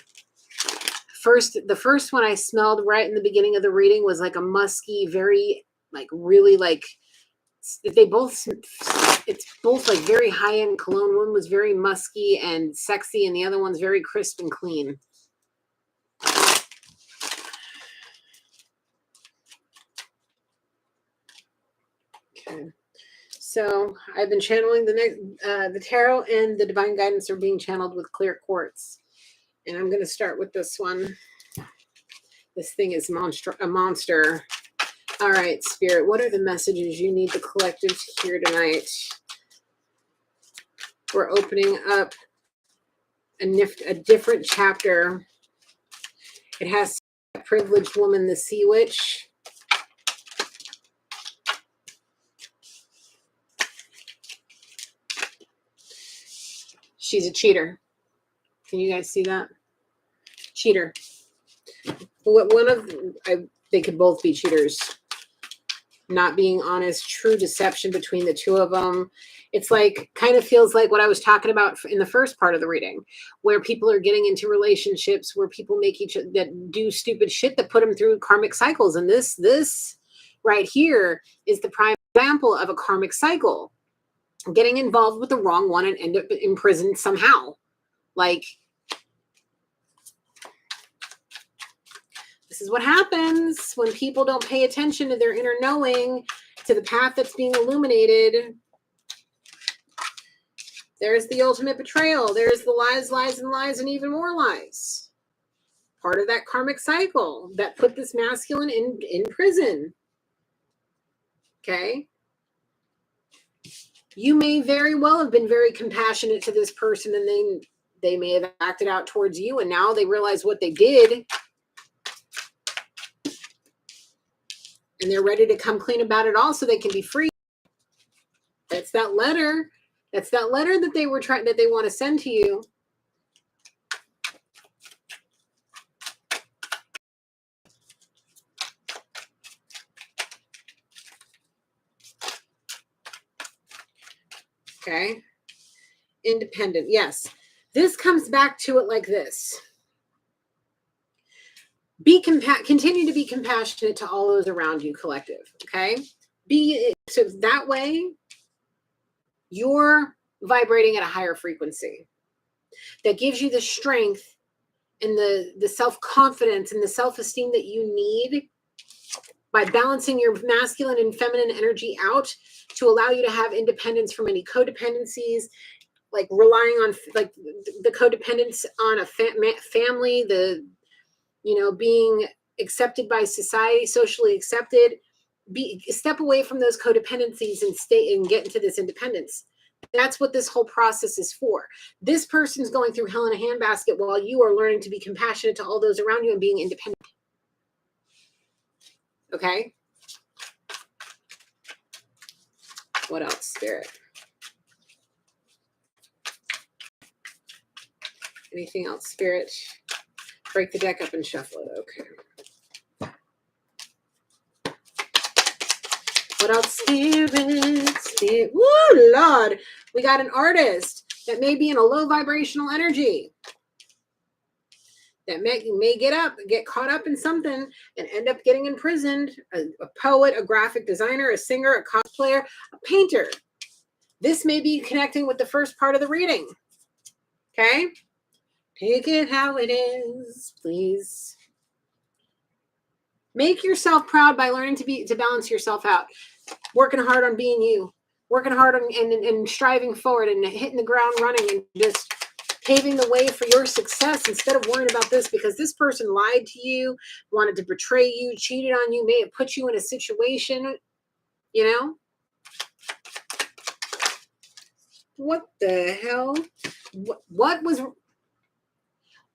The first one I smelled right in the beginning of the reading was like a musky, very like really like it's both like very high-end cologne. One was very musky and sexy, and the other one's very crisp and clean. Okay. So I've been channeling the tarot, and the divine guidance are being channeled with clear quartz. And I'm going to start with this one. This thing is a monster. All right, Spirit, what are the messages you need the collective to hear tonight? We're opening up a different chapter. It has a privileged woman, the Sea Witch. She's a cheater. Can you guys see that? Cheater. They could both be cheaters. Not being honest, true deception between the two of them. It's like, kind of feels like what I was talking about in the first part of the reading, where people are getting into relationships where people make that do stupid shit that put them through karmic cycles. And this right here is the prime example of a karmic cycle. Getting involved with the wrong one and end up in prison somehow. Like, this is what happens when people don't pay attention to their inner knowing, to the path that's being illuminated. There's the ultimate betrayal. There's the lies, and even more lies. Part of that karmic cycle that put this masculine in prison. Okay? You may very well have been very compassionate to this person, and they may have acted out towards you, and now they realize what they did. And they're ready to come clean about it all so they can be free. That's that letter. That's that letter that they want to send to you. Okay. Independent. Yes. This comes back to it like this. Continue to be compassionate to all those around you, collective. Okay. So that way you're vibrating at a higher frequency that gives you the strength and the self-confidence and the self-esteem that you need by balancing your masculine and feminine energy out to allow you to have independence from any codependencies, like relying on like the codependence on a family, being accepted by society, socially accepted. Step away from those codependencies and stay and get into this independence. That's what this whole process is for. This person's going through hell in a handbasket while you are learning to be compassionate to all those around you and being independent. Okay? What else, Spirit? Anything else, Spirit? Break the deck up and shuffle it. Okay. What else, Spirit? Woo, Lord. We got an artist that may be in a low vibrational energy. That may get caught up in something and end up getting imprisoned. A poet, a graphic designer, a singer, a cosplayer, a painter. This may be connecting with the first part of the reading. Okay? Take it how it is, please. Make yourself proud by learning to balance yourself out. Working hard on being you. working hard and striving forward and hitting the ground running and just paving the way for your success instead of worrying about this, because this person lied to you, wanted to betray you, cheated on you, may have put you in a situation, you know? What the hell? What was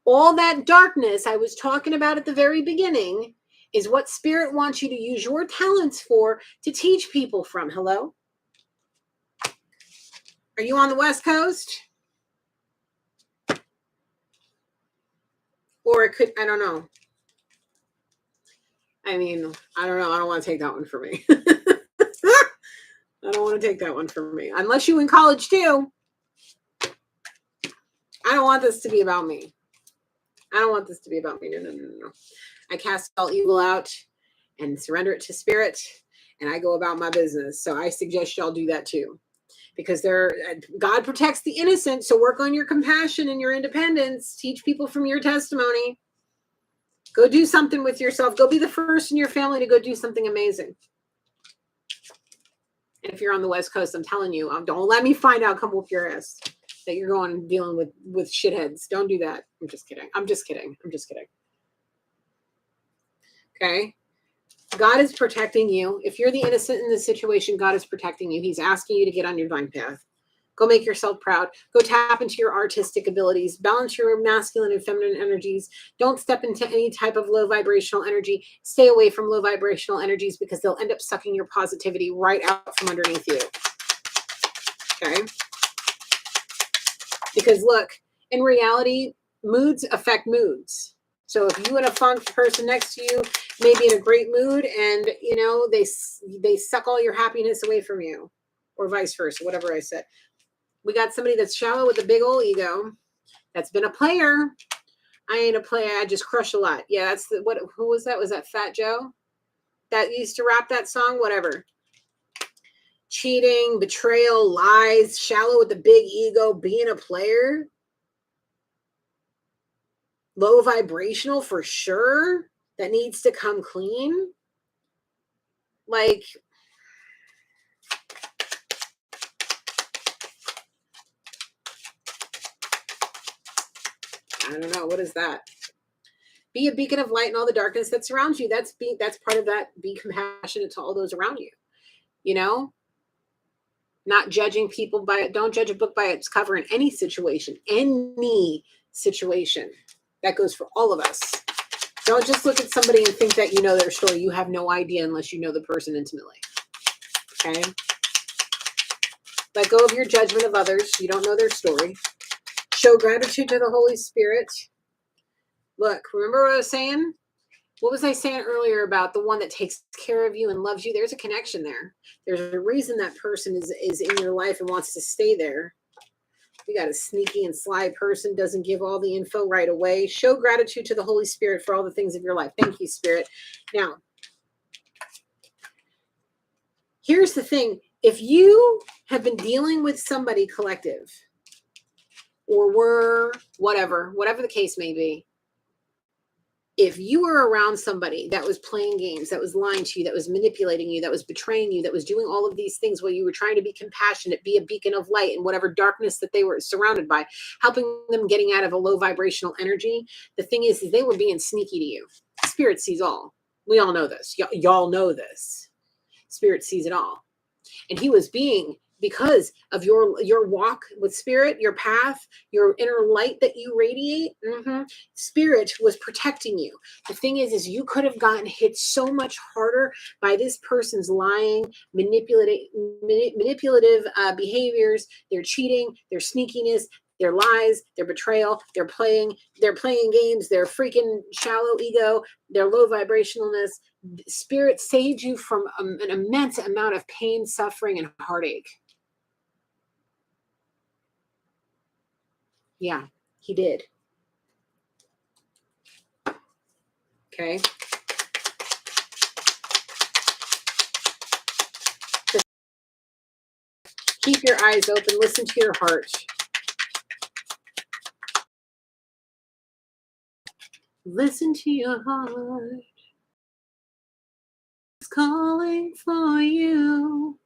all that darkness I was talking about at the very beginning is what Spirit wants you to use your talents for to teach people from. Hello? Are you on the West Coast? Or it could, I don't know. I mean, I don't know. I don't want to take that one for me. I don't want to take that one for me. Unless you in college too. I don't want this to be about me. I don't want this to be about me. No. I cast all evil out and surrender it to Spirit, and I go about my business. So I suggest y'all do that too. Because God protects the innocent, so work on your compassion and your independence. Teach people from your testimony. Go do something with yourself. Go be the first in your family to go do something amazing. And if you're on the West Coast, I'm telling you, don't let me find out, come whoop your ass, that you're going and dealing with shitheads. Don't do that. I'm just kidding. I'm just kidding. Okay? God is protecting you. If you're the innocent in this situation, God is protecting you. He's asking you to get on your divine path. Go make yourself proud. Go tap into your artistic abilities. Balance your masculine and feminine energies. Don't step into any type of low vibrational energy. Stay away from low vibrational energies because they'll end up sucking your positivity right out from underneath you. Okay? Because look, in reality, moods affect moods. So if you and a funk person next to you may be in a great mood and, you know, they suck all your happiness away from you, or vice versa, whatever I said. We got somebody that's shallow with a big old ego that's been a player. I ain't a player. I just crush a lot. Yeah, that's who was that? Was that Fat Joe that used to rap that song? Whatever. Cheating, betrayal, lies, shallow with the big ego, being a player. Low vibrational for sure. That needs to come clean. Like, I don't know. What is that? Be a beacon of light in all the darkness that surrounds you. That's part of that. Be compassionate to all those around you. You know? Not judging people don't judge a book by its cover in any situation. Any situation. That goes for all of us. Don't just look at somebody and think that you know their story. You have no idea unless you know the person intimately. Okay? Let go of your judgment of others. You don't know their story. Show gratitude to the Holy Spirit. Look, remember what I was saying? What was I saying earlier about the one that takes care of you and loves you? There's a connection there. There's a reason that person is in your life and wants to stay there. We got a sneaky and sly person, doesn't give all the info right away. Show gratitude to the Holy Spirit for all the things of your life. Thank you, Spirit. Now, here's the thing. If you have been dealing with somebody collective or were whatever the case may be, if you were around somebody that was playing games, that was lying to you, that was manipulating you, that was betraying you, that was doing all of these things while you were trying to be compassionate, be a beacon of light in whatever darkness that they were surrounded by, helping them getting out of a low vibrational energy, the thing is they were being sneaky to you. Spirit sees all. We all know this. Y'all know this. Spirit sees it all. And he was being, because of your walk with Spirit, your path, your inner light that you radiate, Spirit was protecting you. The thing is you could have gotten hit so much harder by this person's lying, manipulative behaviors, their cheating, their sneakiness, their lies, their betrayal, their playing games, their freaking shallow ego, their low vibrationalness. Spirit saved you from an immense amount of pain, suffering, and heartache. Yeah, he did. Okay. Just keep your eyes open. Listen to your heart. Listen to your heart. It's calling for you.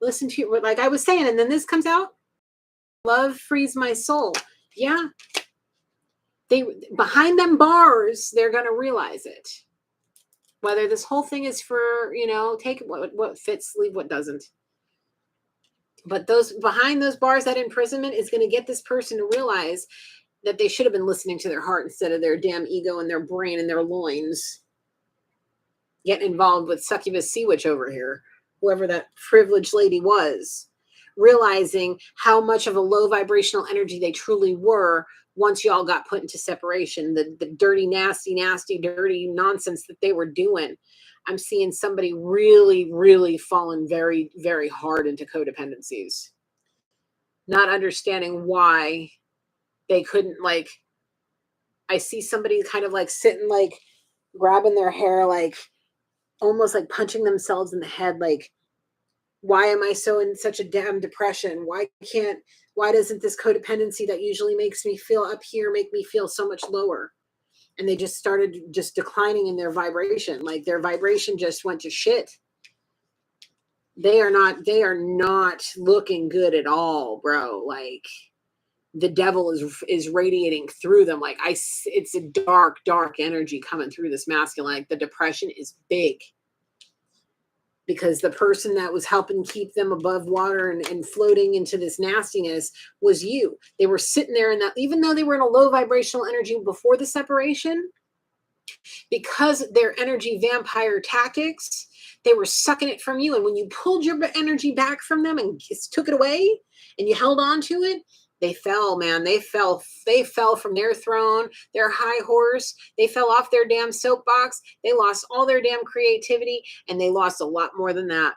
Listen to your, like I was saying, and then this comes out. Love frees my soul. Yeah. They behind them bars, they're gonna realize it. Whether this whole thing is for, take what fits, leave what doesn't. But those behind those bars, that imprisonment is going to get this person to realize that they should have been listening to their heart instead of their damn ego and their brain and their loins. Getting involved with succubus sea witch over here, whoever that privileged lady was, realizing how much of a low vibrational energy they truly were once y'all got put into separation, the dirty, nasty, dirty nonsense that they were doing. I'm seeing somebody really, really fallen very, very hard into codependencies, not understanding why they couldn't, like, I see somebody kind of like sitting, like grabbing their hair, like almost like punching themselves in the head, like, why am I so in such a damn depression? Why doesn't this codependency that usually makes me feel up here make me feel so much lower? And they just started just declining in their vibration. Like their vibration just went to shit. They are not looking good at all, bro. Like the devil is radiating through them. Like it's a dark energy coming through this masculine. Like the depression is big. Because the person that was helping keep them above water and floating into this nastiness was you. They were sitting there in that, even though they were in a low vibrational energy before the separation, because their energy vampire tactics, they were sucking it from you. And when you pulled your energy back from them and took it away and you held on to it, they fell, man. They fell from their throne, their high horse. They fell off their damn soapbox. They lost all their damn creativity, and they lost a lot more than that.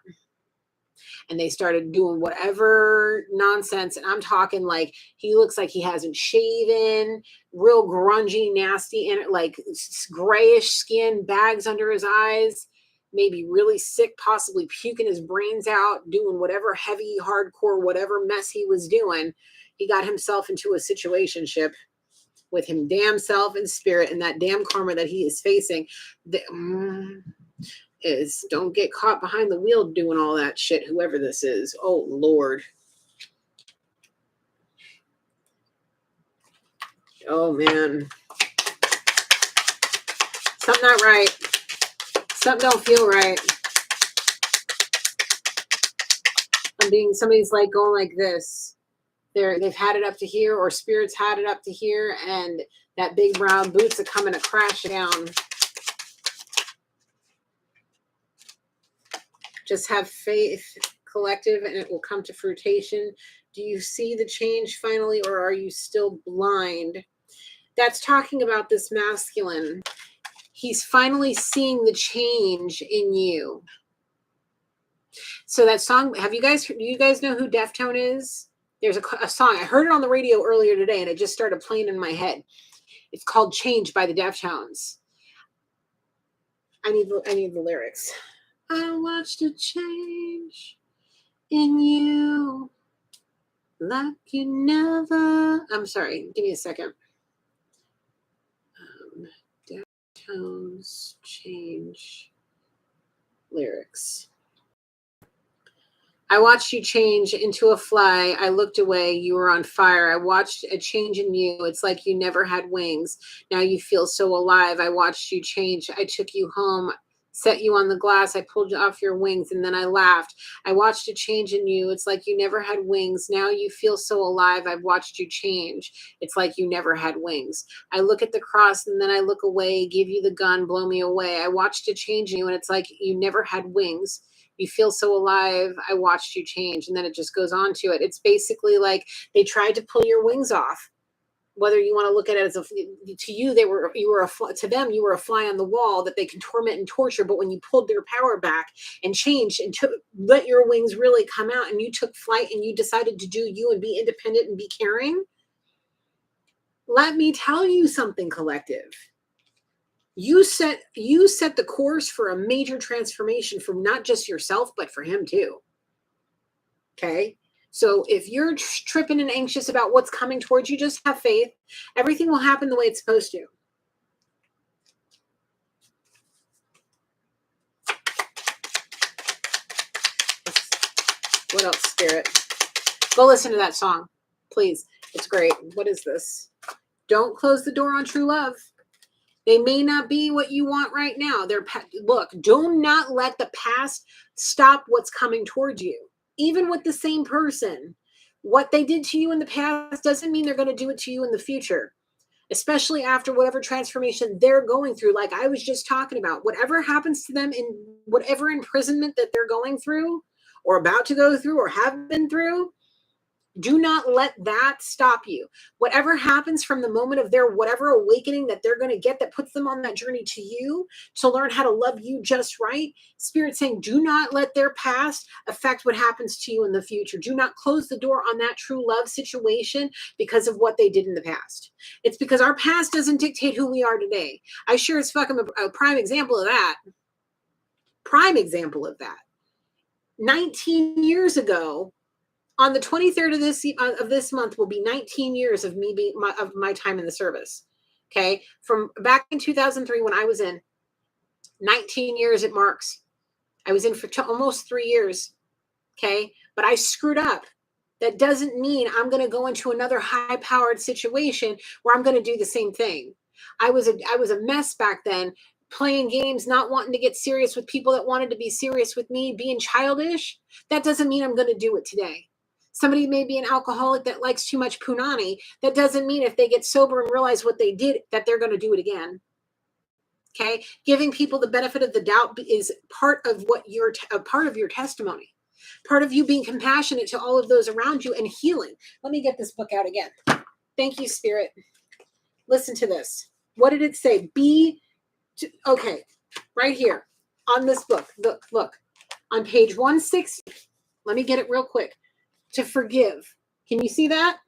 And they started doing whatever nonsense. And I'm talking like he looks like he hasn't shaven, real grungy, nasty, and like grayish skin, bags under his eyes, maybe really sick, possibly puking his brains out, doing whatever heavy, hardcore, whatever mess he was doing. He got himself into a situationship with him damn self and spirit, and that damn karma that he is facing is don't get caught behind the wheel doing all that shit, whoever this is. Oh, Lord. Oh, man. Something not right. Something don't feel right. Somebody's like going like this. They've had it up to here, or spirits had it up to here, and that big brown boots are coming to crash down. Just have faith, collective, and it will come to fruition. Do you see the change finally, or are you still blind? That's talking about this masculine. He's finally seeing the change in you. So that song, do you guys know who Deftone is? There's a song. I heard it on the radio earlier today, and it just started playing in my head. It's called Change by the Deftones. I need the lyrics. I watched a change in you like you never. I'm sorry. Give me a second. Deftones change lyrics. I watched you change into a fly. I looked away. You were on fire. I watched a change in you. It's like you never had wings. Now you feel so alive. I watched you change. I took you home, set you on the glass. I pulled you off your wings, and then I laughed. I watched a change in you. It's like you never had wings. Now you feel so alive. I've watched you change. It's like you never had wings. I look at the cross, and then I look away, give you the gun, blow me away. I watched a change in you, and it's like you never had wings. You feel so alive. I watched you change. And then it just goes on to it. It's basically like they tried to pull your wings off. Whether you want to look at it as to you, to them, you were a fly on the wall that they can torment and torture. But when you pulled their power back and changed and let your wings really come out, and you took flight and you decided to do you and be independent and be caring, let me tell you something, collective. You set the course for a major transformation from not just yourself, but for him too. Okay. So if you're tripping and anxious about what's coming towards you, just have faith. Everything will happen the way it's supposed to. What else, Spirit? Go listen to that song, please. It's great. What is this? Don't close the door on true love. They may not be what you want right now. Look, do not let the past stop what's coming towards you. Even with the same person, what they did to you in the past doesn't mean they're going to do it to you in the future, especially after whatever transformation they're going through. Like I was just talking about, whatever happens to them in whatever imprisonment that they're going through or about to go through or have been through, do not let that stop you. Whatever happens from the moment of their whatever awakening that they're going to get that puts them on that journey to you to learn how to love you just right. Spirit saying, do not let their past affect what happens to you in the future. Do not close the door on that true love situation because of what they did in the past. It's because our past doesn't dictate who we are today. I sure as fuck am a prime example of that. Prime example of that. 19 years ago, on the 23rd of this month will be 19 years of me being of my time in the service. Okay. From back in 2003, when I was in 19 years, it marks. I was in for almost 3 years. Okay. But I screwed up. That doesn't mean I'm going to go into another high powered situation where I'm going to do the same thing. I was a mess back then, playing games, not wanting to get serious with people that wanted to be serious with me, being childish. That doesn't mean I'm going to do it today. Somebody may be an alcoholic that likes too much punani. That doesn't mean if they get sober and realize what they did, that they're going to do it again. Okay. Giving people the benefit of the doubt is part of what part of your testimony, part of you being compassionate to all of those around you and healing. Let me get this book out again. Thank you, Spirit. Listen to this. What did it say? Okay. Right here on this book. Look on page 160. Let me get it real quick. To forgive. Can you see that?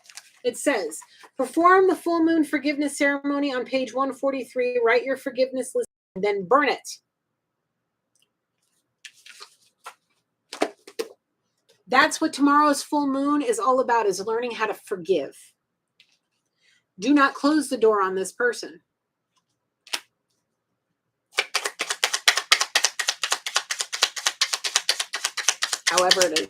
It says, perform the full moon forgiveness ceremony on page 143. Write your forgiveness list and then burn it. That's what tomorrow's full moon is all about, is learning how to forgive. Do not close the door on this person. However it is.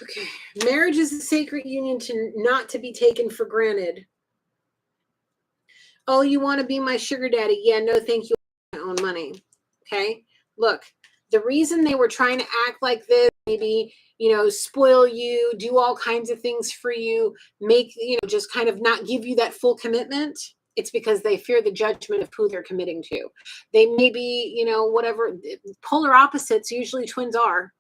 Okay. Marriage is a sacred union not to be taken for granted. Oh, you want to be my sugar daddy? Yeah, no, thank you. I own money. Okay. Look, the reason they were trying to act like this, maybe, spoil you, do all kinds of things for you, make, just kind of not give you that full commitment. It's because they fear the judgment of who they're committing to. They may be, whatever, polar opposites, usually twins are.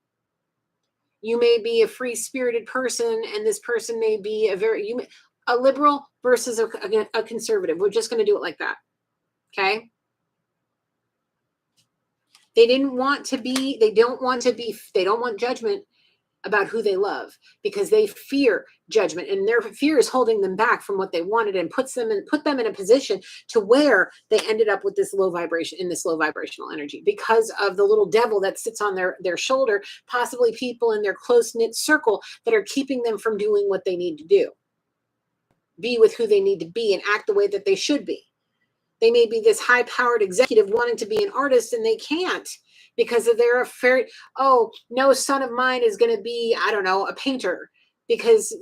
You may be a free-spirited person, and this person may be a liberal versus a conservative. We're just going to do it like that. Okay? They don't want judgment about who they love because they fear judgment, and their fear is holding them back from what they wanted and put them in a position to where they ended up with this low vibrational energy because of the little devil that sits on their shoulder, possibly people in their close-knit circle that are keeping them from doing what they need to do, be with who they need to be, and act the way that they should be. They may be this high-powered executive wanting to be an artist, and they can't because they're afraid, oh, no son of mine is going to be, I don't know, a painter because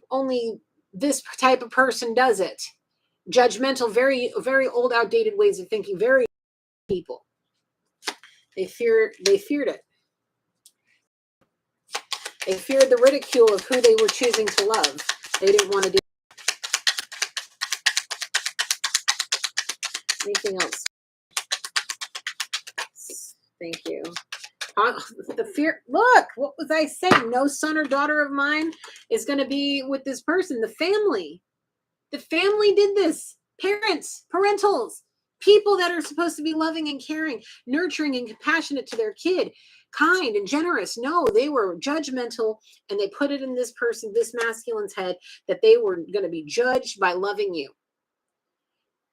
only this type of person does it. Judgmental, very, very old, outdated ways of thinking, very people. They feared it. They feared the ridicule of who they were choosing to love. They didn't want to do anything else. Thank you. The fear. Look, what was I saying? No son or daughter of mine is going to be with this person. The family did this. Parents, parentals, people that are supposed to be loving and caring, nurturing and compassionate to their kid, kind and generous. No, they were judgmental, and they put it in this masculine's head that they were going to be judged by loving you.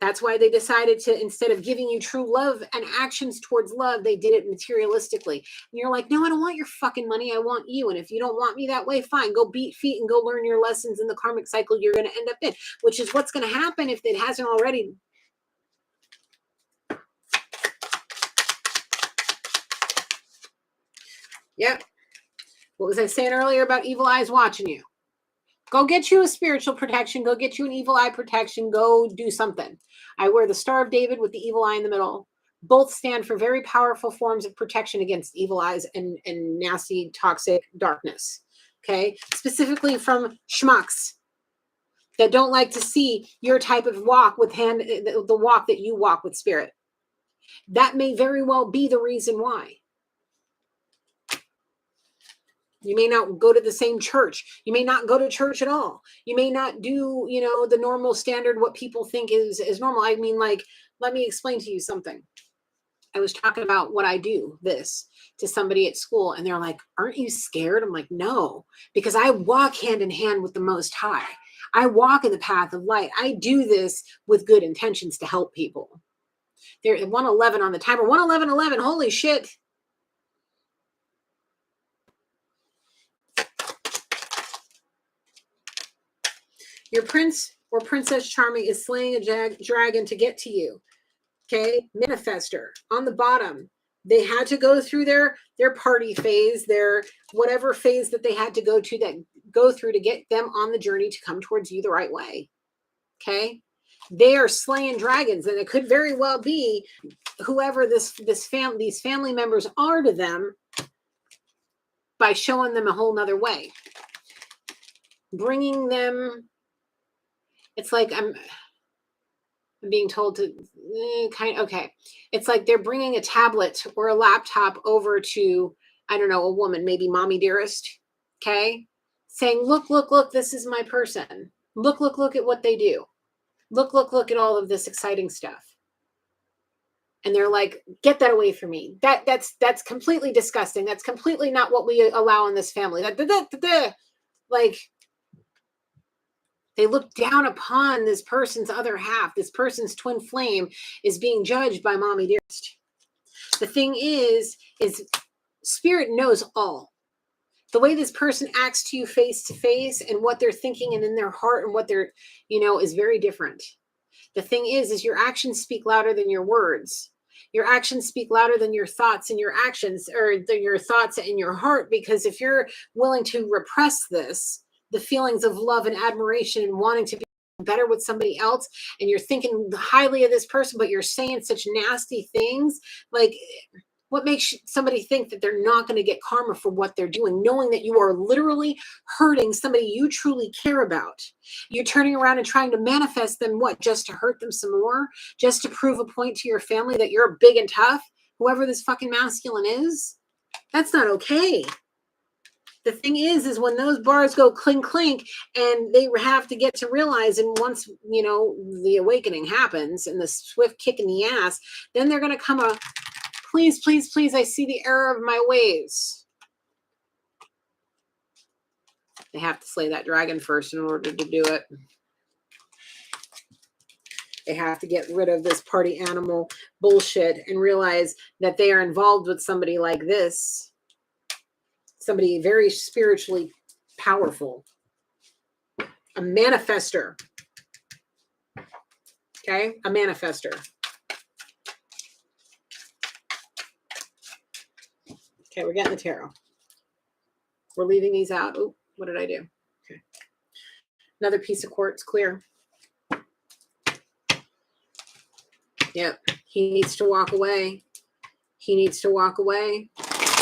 That's why they decided to, instead of giving you true love and actions towards love, they did it materialistically. And you're like, no, I don't want your fucking money. I want you. And if you don't want me that way, fine, go beat feet and go learn your lessons in the karmic cycle you're going to end up in, which is what's going to happen if it hasn't already. Yep. What was I saying earlier about evil eyes watching you? Go get you a spiritual protection. Go get you an evil eye protection. Go do something. I wear the Star of David with the evil eye in the middle. Both stand for very powerful forms of protection against evil eyes and nasty, toxic darkness. Okay? Specifically from schmucks that don't like to see your type of walk with the walk that you walk with spirit. That may very well be the reason why. You may not go to the same church. You may not go to church at all. You may not do, the normal standard, what people think is normal. I mean, like, let me explain to you something. I was talking about what I do to somebody at school, and they're like, aren't you scared? I'm like, no, because I walk hand in hand with the Most High. I walk in the path of light. I do this with good intentions to help people. There's 111 on the timer. 111, holy shit. Your prince or princess charming is slaying a dragon to get to you. Okay, manifester on the bottom. They had to go through their party phase, their whatever phase that they had to go through to get them on the journey to come towards you the right way. Okay, they are slaying dragons, and it could very well be whoever these family members are to them by showing them a whole nother way, bringing them. It's like I'm being told to okay. It's like they're bringing a tablet or a laptop over to, I don't know, a woman, maybe mommy dearest. Okay. Saying, look, this is my person. Look at what they do. Look at all of this exciting stuff. And they're like, get that away from me. That's completely disgusting. That's completely not what we allow in this family. Like, they look down upon this person's other half. This person's twin flame is being judged by mommy dearest. The thing is spirit knows all. The way this person acts to you face to face and what they're thinking and in their heart and what they're, is very different. The thing is your actions speak louder than your words. Your actions speak louder than your thoughts and your actions, or your thoughts and your heart, because if you're willing to repress the feelings of love and admiration and wanting to be better with somebody else, and you're thinking highly of this person, but you're saying such nasty things, like, what makes somebody think that they're not going to get karma for what they're doing, knowing that you are literally hurting somebody you truly care about? You're turning around and trying to manifest them, just to hurt them some more, just to prove a point to your family that you're big and tough, whoever this fucking masculine is. That's not okay. The thing is when those bars go clink, clink, and they have to get to realize, and once, the awakening happens and the swift kick in the ass, then they're going to come please, I see the error of my ways. They have to slay that dragon first in order to do it. They have to get rid of this party animal bullshit and realize that they are involved with somebody like this. Somebody very spiritually powerful. A manifester. Okay? A manifester. Okay, we're getting the tarot. We're leaving these out. Oh, what did I do? Okay. Another piece of quartz clear. Yep. He needs to walk away. He needs to walk away.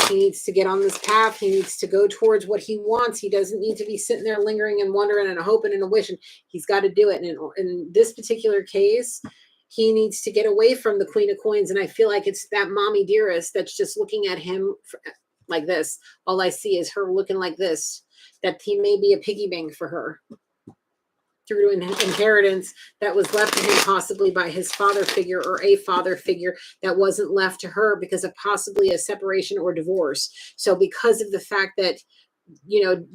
He needs to get on this path. He needs to go towards what he wants. He doesn't need to be sitting there lingering and wondering and hoping and wishing. He's got to do it. And in this particular case, he needs to get away from the Queen of Coins. And I feel like it's that mommy dearest that's just looking at him like this. All I see is her looking like this, that he may be a piggy bank for her through an inheritance that was left to him possibly by his father figure, or a father figure that wasn't left to her because of possibly a separation or divorce. So because of the fact that,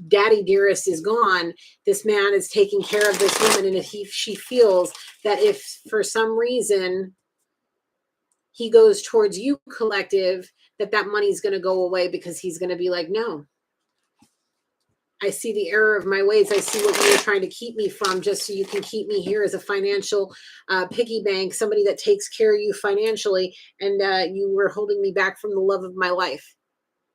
daddy dearest is gone, this man is taking care of this woman. And if she feels that if for some reason he goes towards you, collective, that money's going to go away, because he's going to be like, no, I see the error of my ways. I see what you're trying to keep me from, just so you can keep me here as a financial piggy bank, somebody that takes care of you financially, and you were holding me back from the love of my life.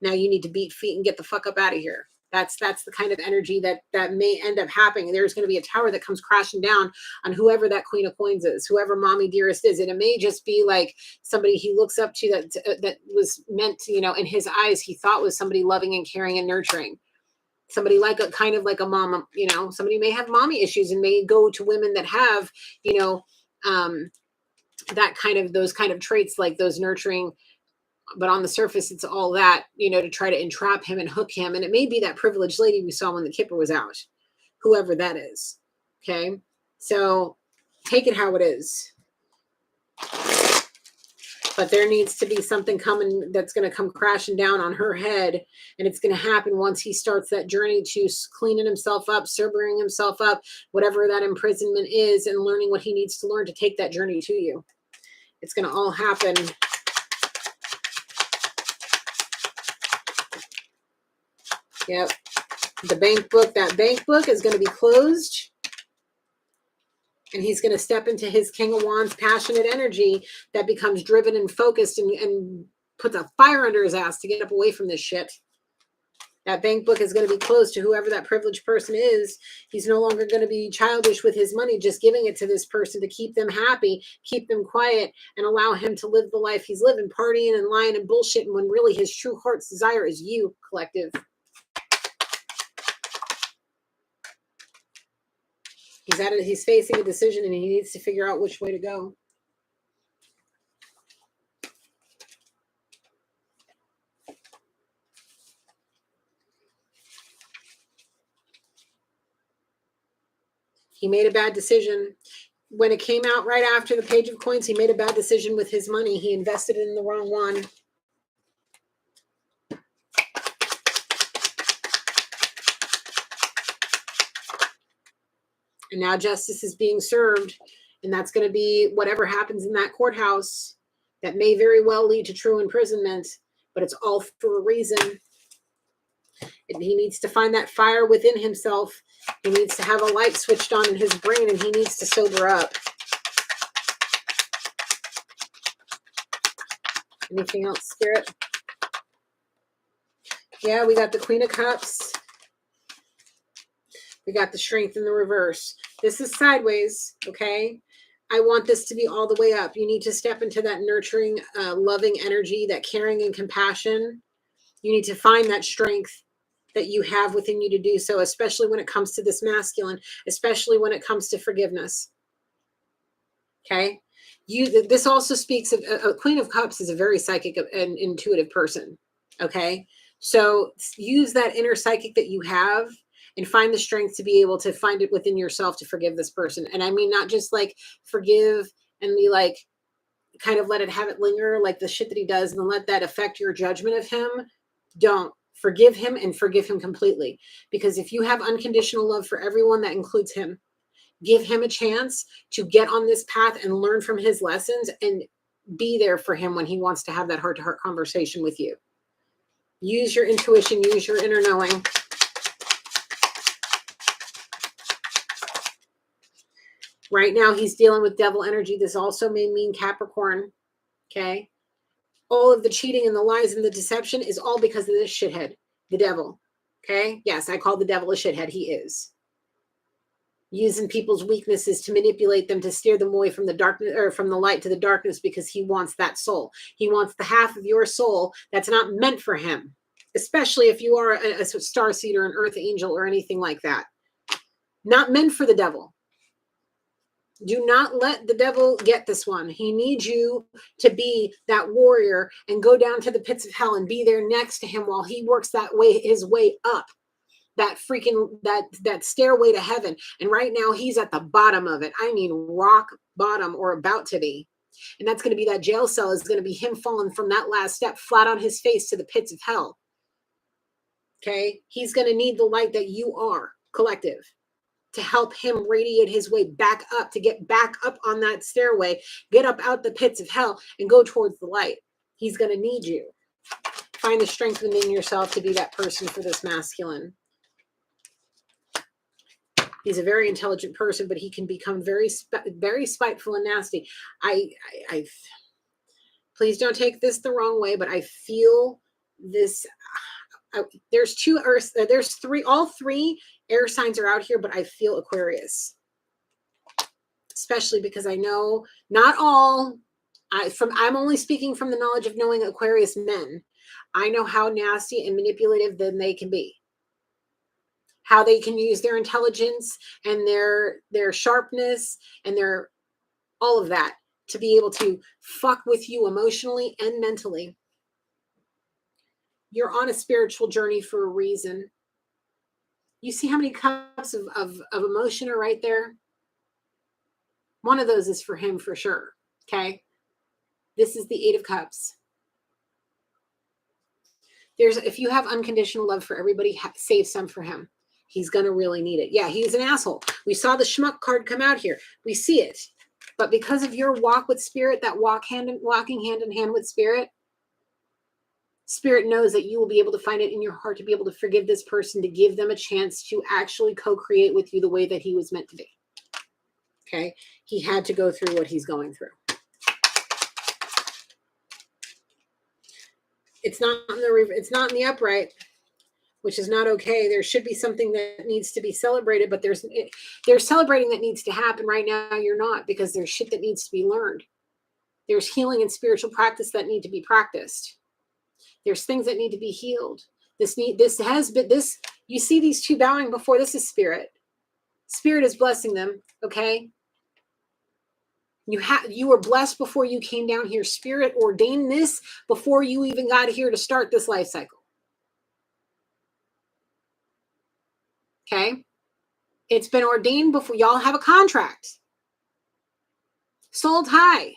Now you need to beat feet and get the fuck up out of here. That's the kind of energy that may end up happening. There's going to be a tower that comes crashing down on whoever that Queen of Coins is, whoever Mommy Dearest is. And it may just be like somebody he looks up to that was meant to, in his eyes, he thought was somebody loving and caring and nurturing. Somebody like a kind of like a mom, somebody may have mommy issues and may go to women that have, those kind of traits, like those nurturing, but on the surface, it's all that, to try to entrap him and hook him. And it may be that privileged lady we saw when the kipper was out, whoever that is. Okay. So take it how it is. But there needs to be something coming that's going to come crashing down on her head. And it's going to happen once he starts that journey to cleaning himself up, sobering himself up, whatever that imprisonment is, and learning what he needs to learn to take that journey to you. It's going to all happen. Yep. The bank book, that bank book is going to be closed. And he's going to step into his King of Wands passionate energy that becomes driven and focused and puts a fire under his ass to get up away from this shit. That bank book is going to be closed to whoever that privileged person is. He's no longer going to be childish with his money, just giving it to this person to keep them happy, keep them quiet, and allow him to live the life he's living, partying and lying and bullshitting when really his true heart's desire is you, collective. He's facing a decision and he needs to figure out which way to go. He made a bad decision. When it came out right after the Page of Coins, he made a bad decision with his money. He invested it in the wrong one. And now justice is being served. And that's going to be whatever happens in that courthouse that may very well lead to true imprisonment. But it's all for a reason. And he needs to find that fire within himself. He needs to have a light switched on in his brain, and he needs to sober up. Anything else, Spirit? Yeah, we got the Queen of Cups. We got the Strength in the reverse. This is sideways, okay? I want this to be all the way up. You need to step into that nurturing, loving energy, that caring and compassion. You need to find that strength that you have within you to do so, especially when it comes to this masculine, especially when it comes to forgiveness. Okay? This also speaks of a Queen of Cups is a very psychic and intuitive person. Okay? So use that inner psychic that you have and find the strength to be able to find it within yourself to forgive this person. And I mean, not just like forgive and be like, kind of let it have it linger, like the shit that he does, and let that affect your judgment of him. Don't. Forgive him and forgive him completely. Because if you have unconditional love for everyone, that includes him. Give him a chance to get on this path and learn from his lessons and be there for him when he wants to have that heart-to-heart conversation with you. Use your intuition, use your inner knowing. Right now, he's dealing with devil energy. This also may mean Capricorn. Okay? All of the cheating and the lies and the deception is all because of this shithead, the devil. Okay? Yes, I call the devil a shithead. He is. Using people's weaknesses to manipulate them, to steer them away from the darkness or from the light to the darkness, because he wants that soul. He wants the half of your soul that's not meant for him, especially if you are a star seeder, an earth angel, or anything like that. Not meant for the devil. Do not let the devil get this one. He needs you to be that warrior and go down to the pits of hell and be there next to him while he works his way up that stairway to heaven. And right now he's at the bottom of it. I mean, rock bottom, or about to be. And that's going to be that jail cell is going to be him falling from that last step flat on his face to the pits of hell. Okay. He's going to need the light that you are, collective, to help him radiate his way back up, to get back up on that stairway, get up out the pits of hell and go towards the light. He's going to need you. Find the strength within yourself to be that person for this masculine. He's a very intelligent person, but he can become very spiteful and nasty. I please don't take this the wrong way, but I feel this, there's two earth, there's three, all three air signs are out here, but I feel Aquarius, especially because I know not all, I'm only speaking from the knowledge of knowing Aquarius men. I know how nasty and manipulative then they can be, how they can use their intelligence and their sharpness and their all of that to be able to fuck with you emotionally and mentally. You're on a spiritual journey for a reason. You see how many cups of emotion are right there? One of those is for him for sure. Okay. This is the 8 of Cups. If you have unconditional love for everybody, save some for him. He's going to really need it. Yeah, he's an asshole. We saw the schmuck card come out here. We see it. But because of your walk with spirit, that walking hand in hand with spirit, spirit knows that you will be able to find it in your heart to be able to forgive this person, to give them a chance to actually co-create with you the way that he was meant to be. Okay? He had to go through what he's going through. It's not in the upright, which is not okay. There should be something that needs to be celebrated, but there's celebrating that needs to happen right now. You're not, because there's shit that needs to be learned. There's healing and spiritual practice that need to be practiced. There's things that need to be healed. You see these two bowing before. This is spirit. Spirit is blessing them. Okay. You were blessed before you came down here. Spirit ordained this before you even got here to start this life cycle. Okay. It's been ordained before. Y'all have a contract. Soul tie.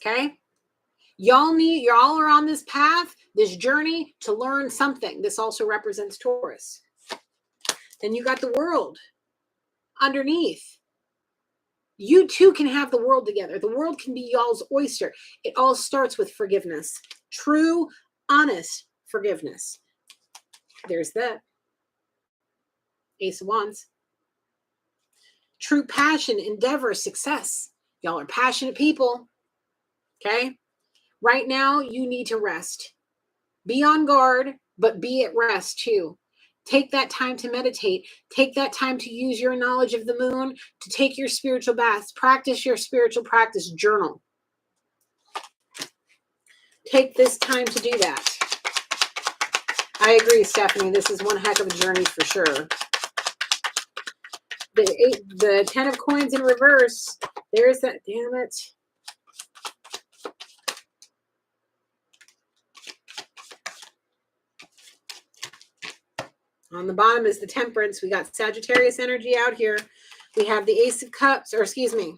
Okay. Y'all are on this path, this journey to learn something. This also represents Taurus. Then you got the world underneath. You two can have the world together. The world can be y'all's oyster. It all starts with forgiveness. True, honest forgiveness. There's that. Ace of Wands. True passion, endeavor, success. Y'all are passionate people. Okay? Right now, you need to rest. Be on guard, but be at rest too. Take that time to meditate. Take that time to use your knowledge of the moon to take your spiritual baths. Practice your spiritual practice. Journal. Take this time to do that. I agree, Stephanie. This is one heck of a journey for sure. The 10 of coins in reverse. There's that. Damn it. On the bottom is the Temperance. We got Sagittarius energy out here. We have the Ace of Cups, or excuse me,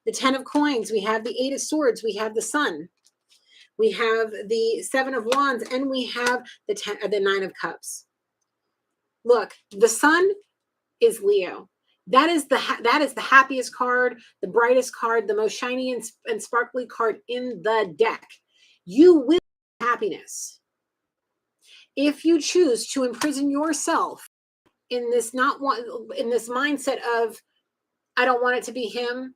the 10 of Coins. We have the 8 of Swords. We have the Sun. We have the 7 of Wands, and we have the 9 of Cups. Look, the Sun is Leo. That is the happiest card, the brightest card, the most shiny and sparkly card in the deck. You will have happiness. If you choose to imprison yourself in this mindset of, I don't want it to be him.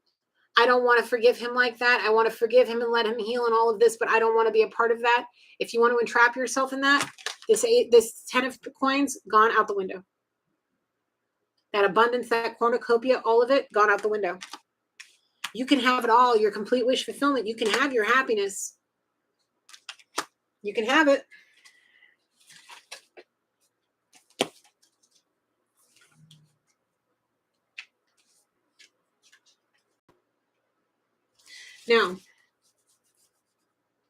I don't want to forgive him like that. I want to forgive him and let him heal and all of this, but I don't want to be a part of that. If you want to entrap yourself in that, this 10 of coins, gone out the window. That abundance, that cornucopia, all of it, gone out the window. You can have it all. Your complete wish fulfillment. You can have your happiness. You can have it. Now,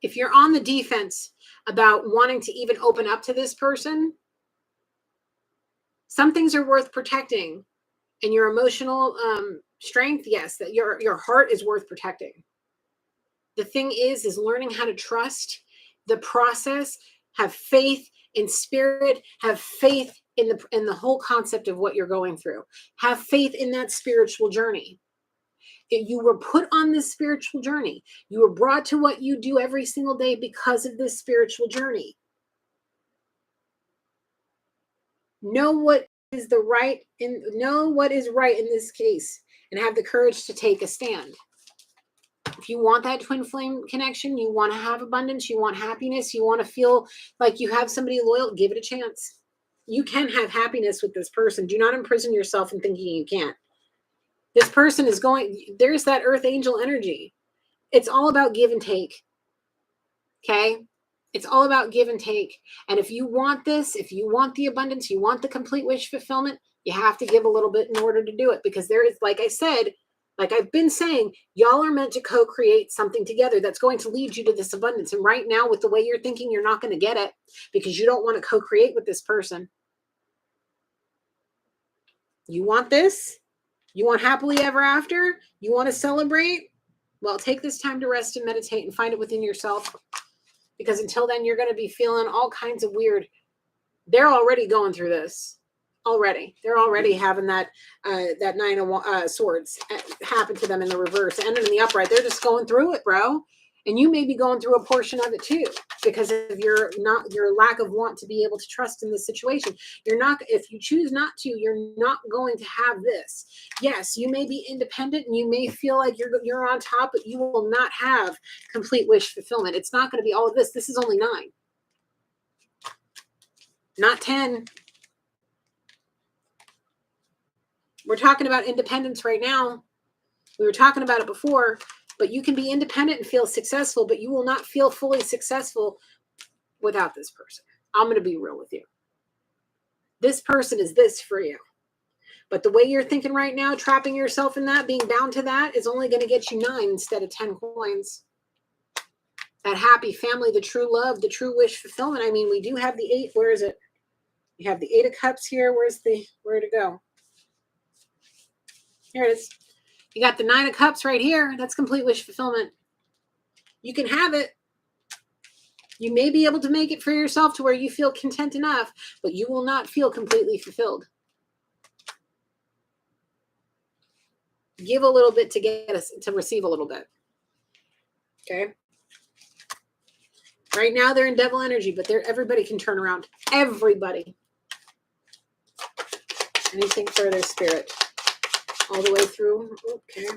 if you're on the defense about wanting to even open up to this person, some things are worth protecting. And your emotional strength, yes, that your heart is worth protecting. The thing is learning how to trust the process, have faith in spirit, have faith in the whole concept of what you're going through. Have faith in that spiritual journey. You were put on this spiritual journey. You were brought to what you do every single day because of this spiritual journey. Know what is right in this case and have the courage to take a stand. If you want that twin flame connection, you want to have abundance, you want happiness, you want to feel like you have somebody loyal, give it a chance. You can have happiness with this person. Do not imprison yourself in thinking you can't. This person is going, there's that earth angel energy. It's all about give and take. Okay? It's all about give and take. And if you want this, if you want the abundance, you want the complete wish fulfillment, you have to give a little bit in order to do it. Because there is, like I said, like I've been saying, y'all are meant to co-create something together that's going to lead you to this abundance. And right now, with the way you're thinking, you're not going to get it because you don't want to co-create with this person. You want this? You want happily ever after? You want to celebrate? Well, take this time to rest and meditate and find it within yourself. Because until then, you're going to be feeling all kinds of weird. They're already going through this. Already. They're already having that that 9 of swords happen to them in the reverse and in the upright. They're just going through it, bro. And you may be going through a portion of it too, because of your lack of want to be able to trust in this situation. You're not, if you choose not to, you're not going to have this. Yes, you may be independent and you may feel like you're on top, but you will not have complete wish fulfillment. It's not going to be all of this. This is only 9, not 10. We're talking about independence right now. We were talking about it before, but you can be independent and feel successful, but you will not feel fully successful without this person. I'm going to be real with you. This person is this for you. But the way you're thinking right now, trapping yourself in that, being bound to that, is only going to get you 9 instead of 10 coins. That happy family, the true love, the true wish fulfillment. I mean, we do have the 8. Where is it? We have the 8 of Cups here. Where'd it go? Here it is. You got the 9 of Cups right here. That's complete wish fulfillment. You can have it. You may be able to make it for yourself to where you feel content enough, but you will not feel completely fulfilled. Give a little bit to get us to receive a little bit. Okay. Right now they're in devil energy, but everybody can turn around. Everybody. Anything further, Spirit? All the way through. Okay.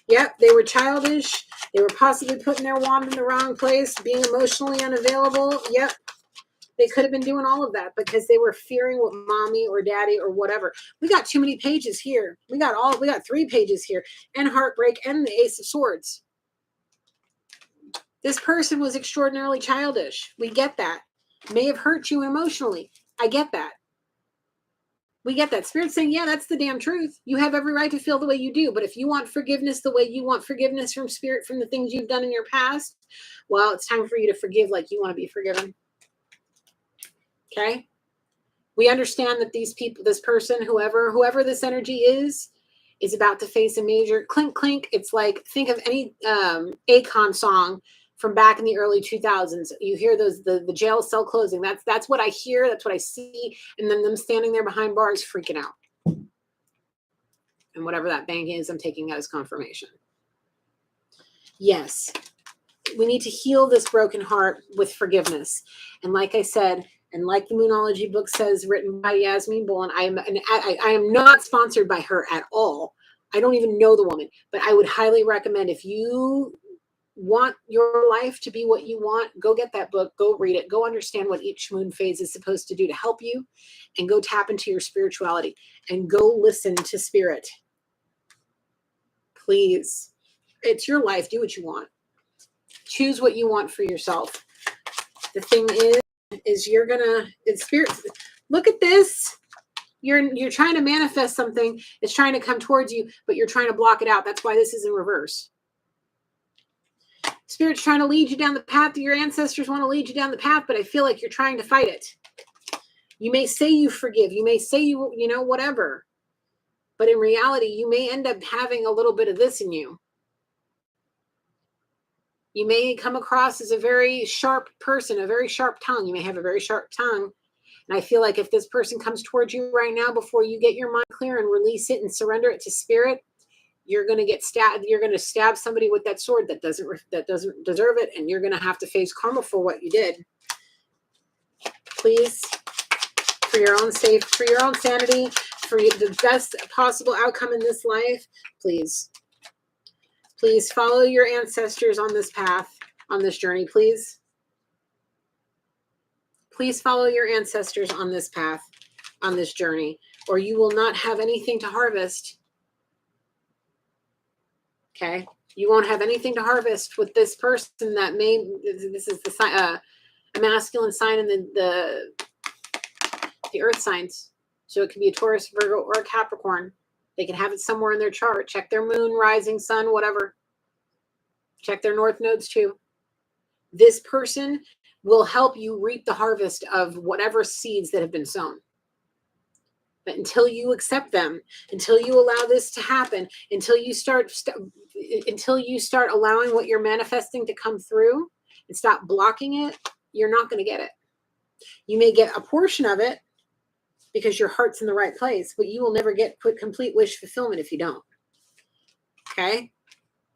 Yep, they were childish. They were possibly putting their wand in the wrong place, being emotionally unavailable. Yep. They could have been doing all of that because they were fearing what mommy or daddy or whatever. We got too many pages here. We got 3 pages here, and heartbreak and the Ace of Swords. This person was extraordinarily childish. We get that. May have hurt you emotionally. I get that. We get that. Spirit's saying, yeah, that's the damn truth. You have every right to feel the way you do. But if you want forgiveness the way you want forgiveness from Spirit, from the things you've done in your past, well, it's time for you to forgive like you want to be forgiven. Okay? We understand that these people, this person, whoever this energy is about to face a major clink, clink. It's like, think of any Akon song from back in the early 2000s. You hear those, the jail cell closing. That's what I hear. That's what I see. And then them standing there behind bars freaking out. And whatever that bang is, I'm taking that as confirmation. Yes. We need to heal this broken heart with forgiveness. And like I said, and like the Moonology book says, written by Yasmin Bolan, I am not sponsored by her at all. I don't even know the woman, but I would highly recommend, if you want your life to be what you want, go get that book, go read it, go understand what each moon phase is supposed to do to help you, and go tap into your spirituality and go listen to Spirit. Please. It's your life. Do what you want. Choose what you want for yourself. The thing is it's Spirit. Look at this. You're trying to manifest something. It's trying to come towards you, but you're trying to block it out. That's why this is in reverse. Spirit's trying to lead you down the path that your ancestors want to lead you down the path, but I feel like you're trying to fight it. You may say you forgive. You may say you know, whatever. But in reality, you may end up having a little bit of this in you. You may come across as a very sharp person, a very sharp tongue. You may have a very sharp tongue. And I feel like if this person comes towards you right now, before you get your mind clear and release it and surrender it to Spirit, you're going to get stabbed. You're going to stab somebody with that sword that doesn't deserve it. And you're going to have to face karma for what you did. Please, for your own sanity, for the best possible outcome in this life, please Please follow your ancestors on this path, on this journey, please. Please follow your ancestors on this path, on this journey, or you will not have anything to harvest. Okay? You won't have anything to harvest with this person that may, this is the a masculine sign in the earth signs. So it could be a Taurus, Virgo, or a Capricorn. They can have it somewhere in their chart. Check their moon, rising, sun, whatever. Check their north nodes too. This person will help you reap the harvest of whatever seeds that have been sown. But until you accept them, until you allow this to happen, until you start allowing what you're manifesting to come through and stop blocking it, you're not going to get it. You may get a portion of it because your heart's in the right place, but you will never get complete wish fulfillment if you don't. Okay?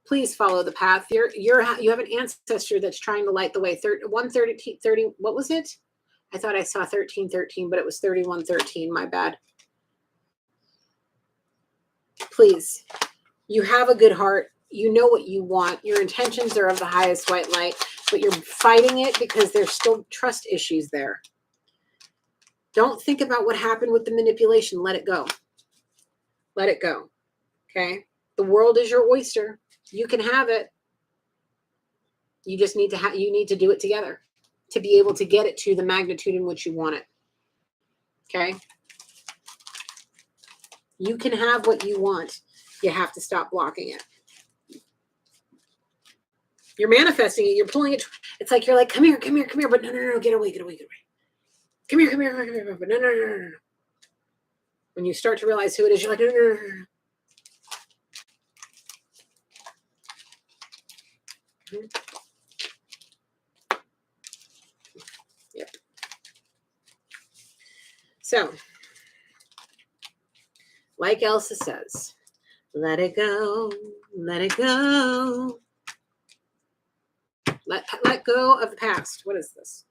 Please follow the path. You have an ancestor that's trying to light the way. 130, what was it? I thought I saw 1313, but it was 3113. My bad. Please, you have a good heart. You know what you want. Your intentions are of the highest white light, but you're fighting it because there's still trust issues there. Don't think about what happened with the manipulation. Let it go. Let it go. Okay? The world is your oyster. You can have it. You just need to you need to do it together to be able to get it to the magnitude in which you want it. Okay? You can have what you want. You have to stop blocking it. You're manifesting it. You're pulling it. It's like you're like, come here, come here, come here. But no, get away, get away, get away. Come here, come here, come here. But no. When you start to realize who it is, you're like, no. Yep. So, like Elsa says, let it go, let it go. Let go of the past. What is this?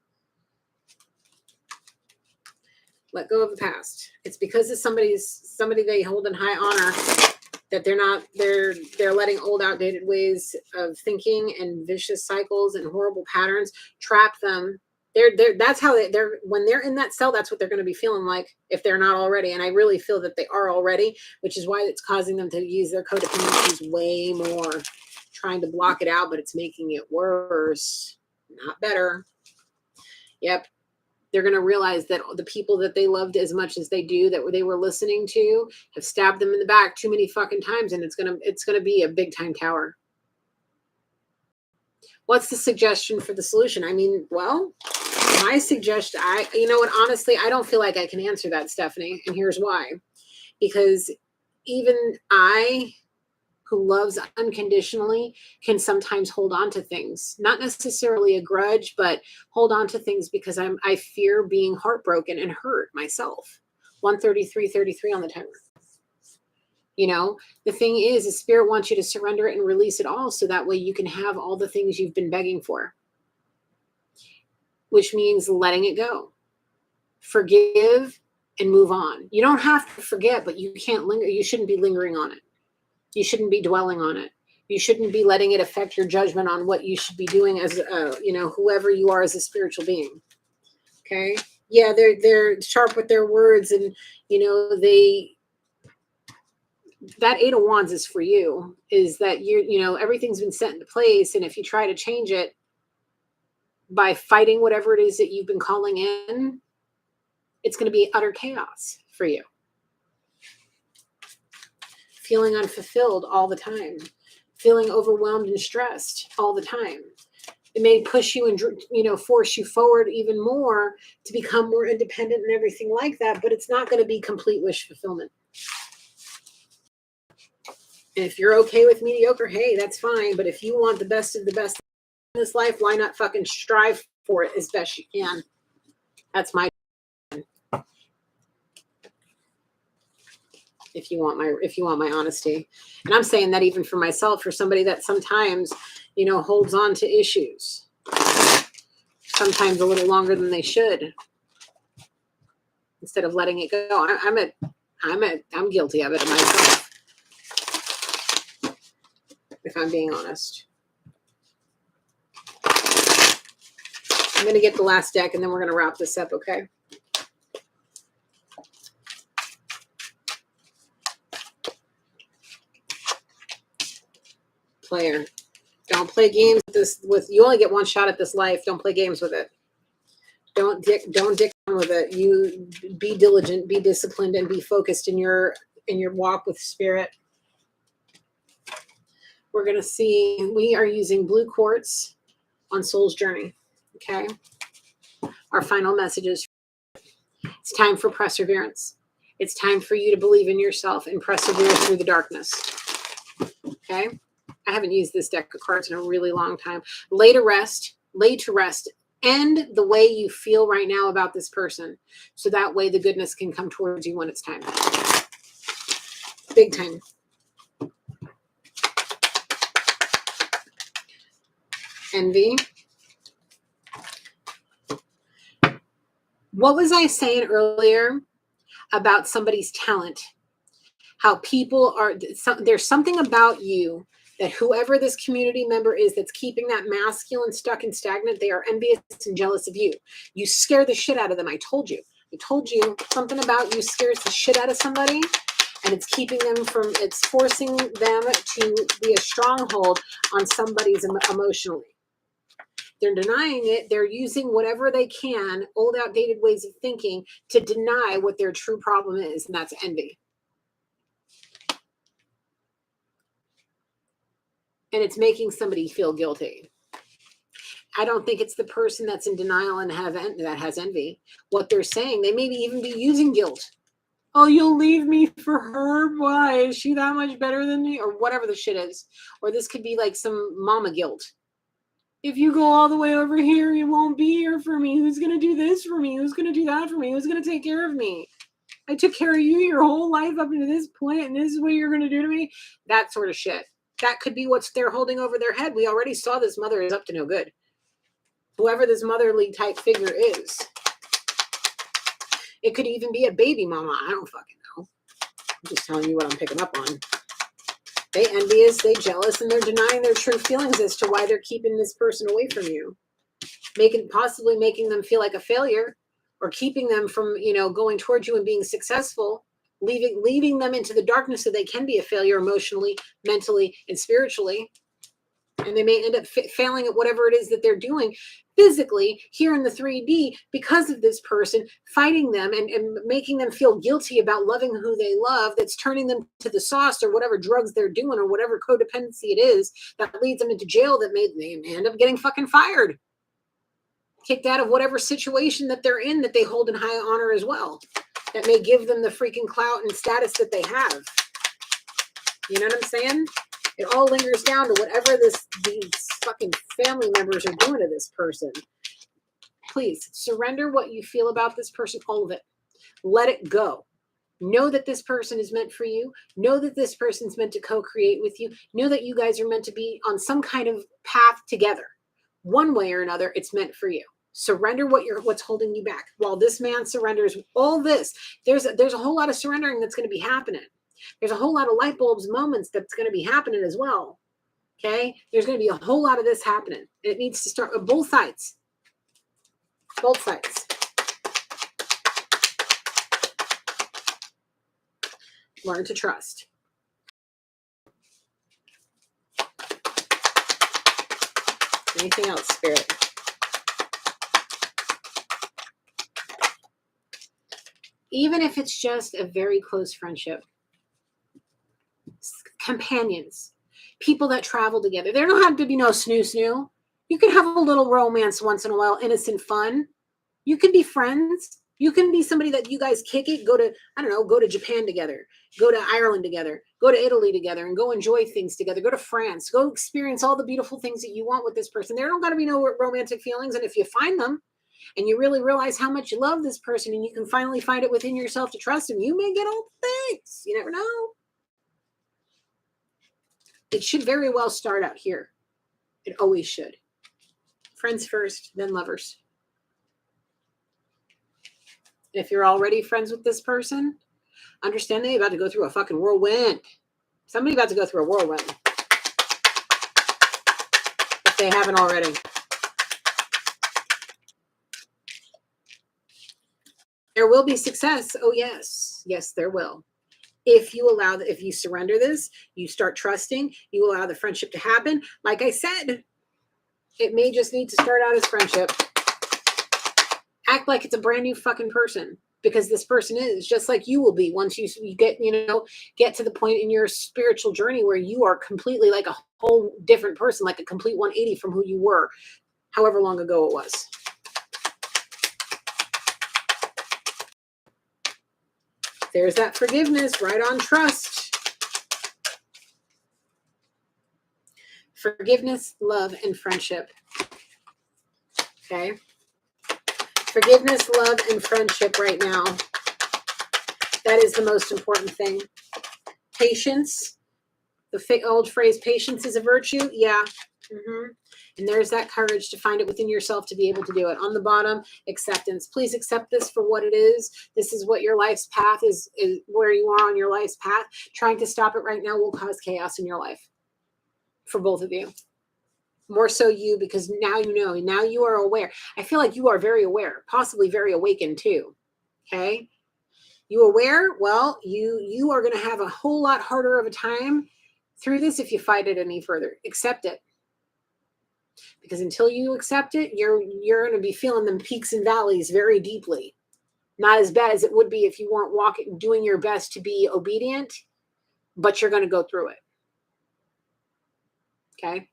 Let go of the past. It's because it's somebody they hold in high honor that they're letting old outdated ways of thinking and vicious cycles and horrible patterns trap them. That's how they're when they're in that cell, that's what they're going to be feeling like if they're not already. And I really feel that they are already, which is why it's causing them to use their codependencies way more, trying to block it out, but it's making it worse, not better. Yep. They're going to realize that the people that they loved as much as they do, that they were listening to, have stabbed them in the back too many fucking times, and it's gonna be a big time tower. What's the suggestion for the solution? I mean, well, my suggestion, you know what, honestly, I don't feel like I can answer that, Stephanie, and here's why. Because even I, who loves unconditionally, can sometimes hold on to things, not necessarily a grudge, but hold on to things because I fear being heartbroken and hurt myself. 133:33 on the timer. You know, the thing is Spirit wants you to surrender it and release it all, so that way you can have all the things you've been begging for, which means letting it go. Forgive and move on. You don't have to forget, but you can't linger. You shouldn't be lingering on it. You shouldn't be dwelling on it. You shouldn't be letting it affect your judgment on what you should be doing as, whoever you are as a spiritual being. Okay. Yeah. They're sharp with their words, and, that 8 of Wands is for you, is that everything's been set into place. And if you try to change it by fighting whatever it is that you've been calling in, it's going to be utter chaos for you. Feeling unfulfilled all the time, feeling overwhelmed and stressed all the time. It may push you and, force you forward even more to become more independent and everything like that, but it's not going to be complete wish fulfillment. And if you're okay with mediocre, hey, that's fine. But if you want the best of the best in this life, why not fucking strive for it as best you can? That's my if you want my honesty. And I'm saying that even for myself, for somebody that sometimes, holds on to issues, sometimes a little longer than they should, instead of letting it go. I'm guilty of it myself. if I'm being honest. I'm going to get the last deck and then we're going to wrap this up, okay? Player. Don't play games with you only get one shot at this life. Don't play games with it. Don't dick on with it. You be diligent, be disciplined, and be focused in your walk with spirit. We're going to see, we are using blue quartz on Soul's Journey. Okay. Our final messages. It's time for perseverance. It's time for you to believe in yourself and persevere through the darkness. Okay. I haven't used this deck of cards in a really long time. Lay to rest, end the way you feel right now about this person. So that way the goodness can come towards you when it's time. Big time. Envy. What was I saying earlier about somebody's talent? How people are, there's something about you that whoever this community member is that's keeping that masculine stuck and stagnant, they are envious and jealous of you. You scare the shit out of them. I told you something about you scares the shit out of somebody, and it's keeping them from, it's forcing them to be a stronghold on somebody's emotionally. They're denying it. They're using whatever they can, old outdated ways of thinking, to deny what their true problem is, and that's envy. And it's making somebody feel guilty. I don't think it's the person that's in denial and that has envy. What they're saying, they maybe even be using guilt. Oh, you'll leave me for her? Why? Is she that much better than me? Or whatever the shit is. Or this could be like some mama guilt. If you go all the way over here, you won't be here for me. Who's going to do this for me? Who's going to do that for me? Who's going to take care of me? I took care of you your whole life up to this point, and this is what you're going to do to me? That sort of shit. That could be what they're holding over their head. We already saw this mother is up to no good. Whoever this motherly type figure is. It could even be a baby mama. I don't fucking know. I'm just telling you what I'm picking up on. They envious, they jealous, and they're denying their true feelings as to why they're keeping this person away from you. Possibly making them feel like a failure, or keeping them from, going towards you and being successful, leaving them into the darkness so they can be a failure emotionally, mentally, and spiritually. And they may end up failing at whatever it is that they're doing physically here in the 3D because of this person fighting them and making them feel guilty about loving who they love. That's turning them to the sauce or whatever drugs they're doing or whatever codependency it is that leads them into jail that they may end up getting fucking fired. Kicked out of whatever situation that they're in that they hold in high honor as well. That may give them the freaking clout and status that they have. You know what I'm saying? It all lingers down to whatever these fucking family members are doing to this person. Please surrender what you feel about this person, all of it. Let it go. Know that this person is meant for you. Know that this person's meant to co-create with you. Know that you guys are meant to be on some kind of path together. One way or another, it's meant for you. Surrender what's holding you back. While this man surrenders all this, there's a whole lot of surrendering that's going to be happening. There's a whole lot of light bulbs moments that's going to be happening as well. Okay? There's going to be a whole lot of this happening. And it needs to start with both sides. Both sides. Learn to trust. Anything else, Spirit? Even if it's just a very close friendship. Companions. People that travel together. There don't have to be no snoo-snoo. You can have a little romance once in a while, innocent fun. You can be friends. You can be somebody that you guys kick it, go to Japan together, go to Ireland together, go to Italy together, and go enjoy things together. Go to France, go experience all the beautiful things that you want with this person. There don't got to be no romantic feelings. And if you find them and you really realize how much you love this person and you can finally find it within yourself to trust him, you may get all the things. You never know. It should very well start out here. It always should. Friends first, then lovers. If you're already friends with this person, understand they're about to go through a fucking whirlwind. Somebody about to go through a whirlwind. they haven't already. There will be success. Oh, yes. Yes, there will. If you allow, if you surrender this, you start trusting, you allow the friendship to happen. Like I said, it may just need to start out as friendship. Act like it's a brand new fucking person, because this person is just like you will be once you get, get to the point in your spiritual journey where you are completely like a whole different person, like a complete 180 from who you were, however long ago it was. There's that forgiveness, right on trust. Forgiveness, love, and friendship. Okay. Forgiveness, love, and friendship right now. That is the most important thing. Patience. The old phrase, patience is a virtue. Yeah. And there's that courage to find it within yourself to be able to do it. On the bottom, acceptance. Please accept this for what it is. This is what your life's path is where you are on your life's path. Trying to stop it right now will cause chaos in your life for both of you. More so you, because now you know, now you are aware. I feel like you are very aware, possibly very awakened too. Okay. You aware? Well, you are going to have a whole lot harder of a time through this if you fight it any further. Accept it. Because until you accept it, you're going to be feeling them peaks and valleys very deeply. Not as bad as it would be if you weren't doing your best to be obedient, but you're going to go through it. Okay?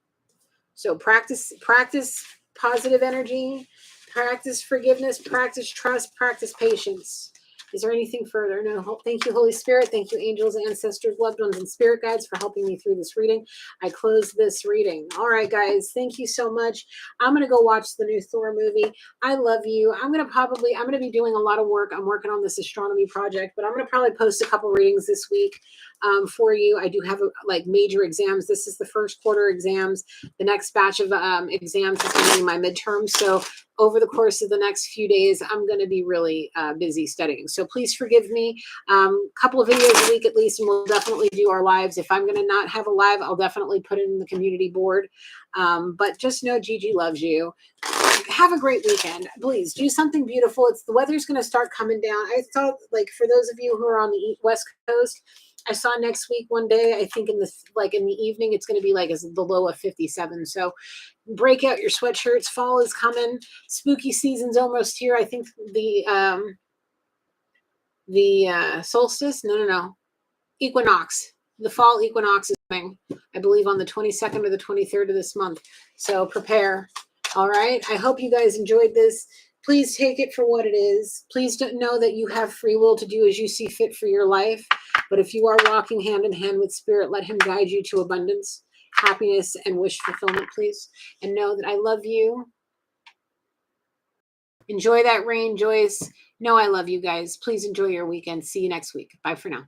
So practice positive energy, practice forgiveness, practice trust, practice patience. Is there anything further? No. Thank you, Holy Spirit. Thank you, angels, ancestors, loved ones, and spirit guides for helping me through this reading. I close this reading. All right, guys. Thank you so much. I'm going to go watch the new Thor movie. I love you. I'm going to be doing a lot of work. I'm working on this astronomy project, but I'm going to probably post a couple readings this week for you. I do have major exams. This is the first quarter exams. The next batch of exams is going to be my midterm. So over the course of the next few days, I'm going to be really busy studying. So please forgive me. Couple of videos a week at least, and we'll definitely do our lives. If I'm going to not have a live, I'll definitely put it in the community board. But just know Gigi loves you. Have a great weekend. Please do something beautiful. The weather's going to start coming down. I thought, for those of you who are on the West Coast, I saw next week one day, I think in the evening, it's going to be the low of 57. So break out your sweatshirts. Fall is coming. Spooky season's almost here. I think the solstice, no, equinox. The fall equinox is coming, I believe, on the 22nd or the 23rd of this month. So prepare. All right. I hope you guys enjoyed this. Please take it for what it is. Please know that you have free will to do as you see fit for your life. But if you are walking hand in hand with spirit, let him guide you to abundance, happiness, and wish fulfillment, please. And know that I love you. Enjoy that rain, Joyce. Know I love you guys. Please enjoy your weekend. See you next week. Bye for now.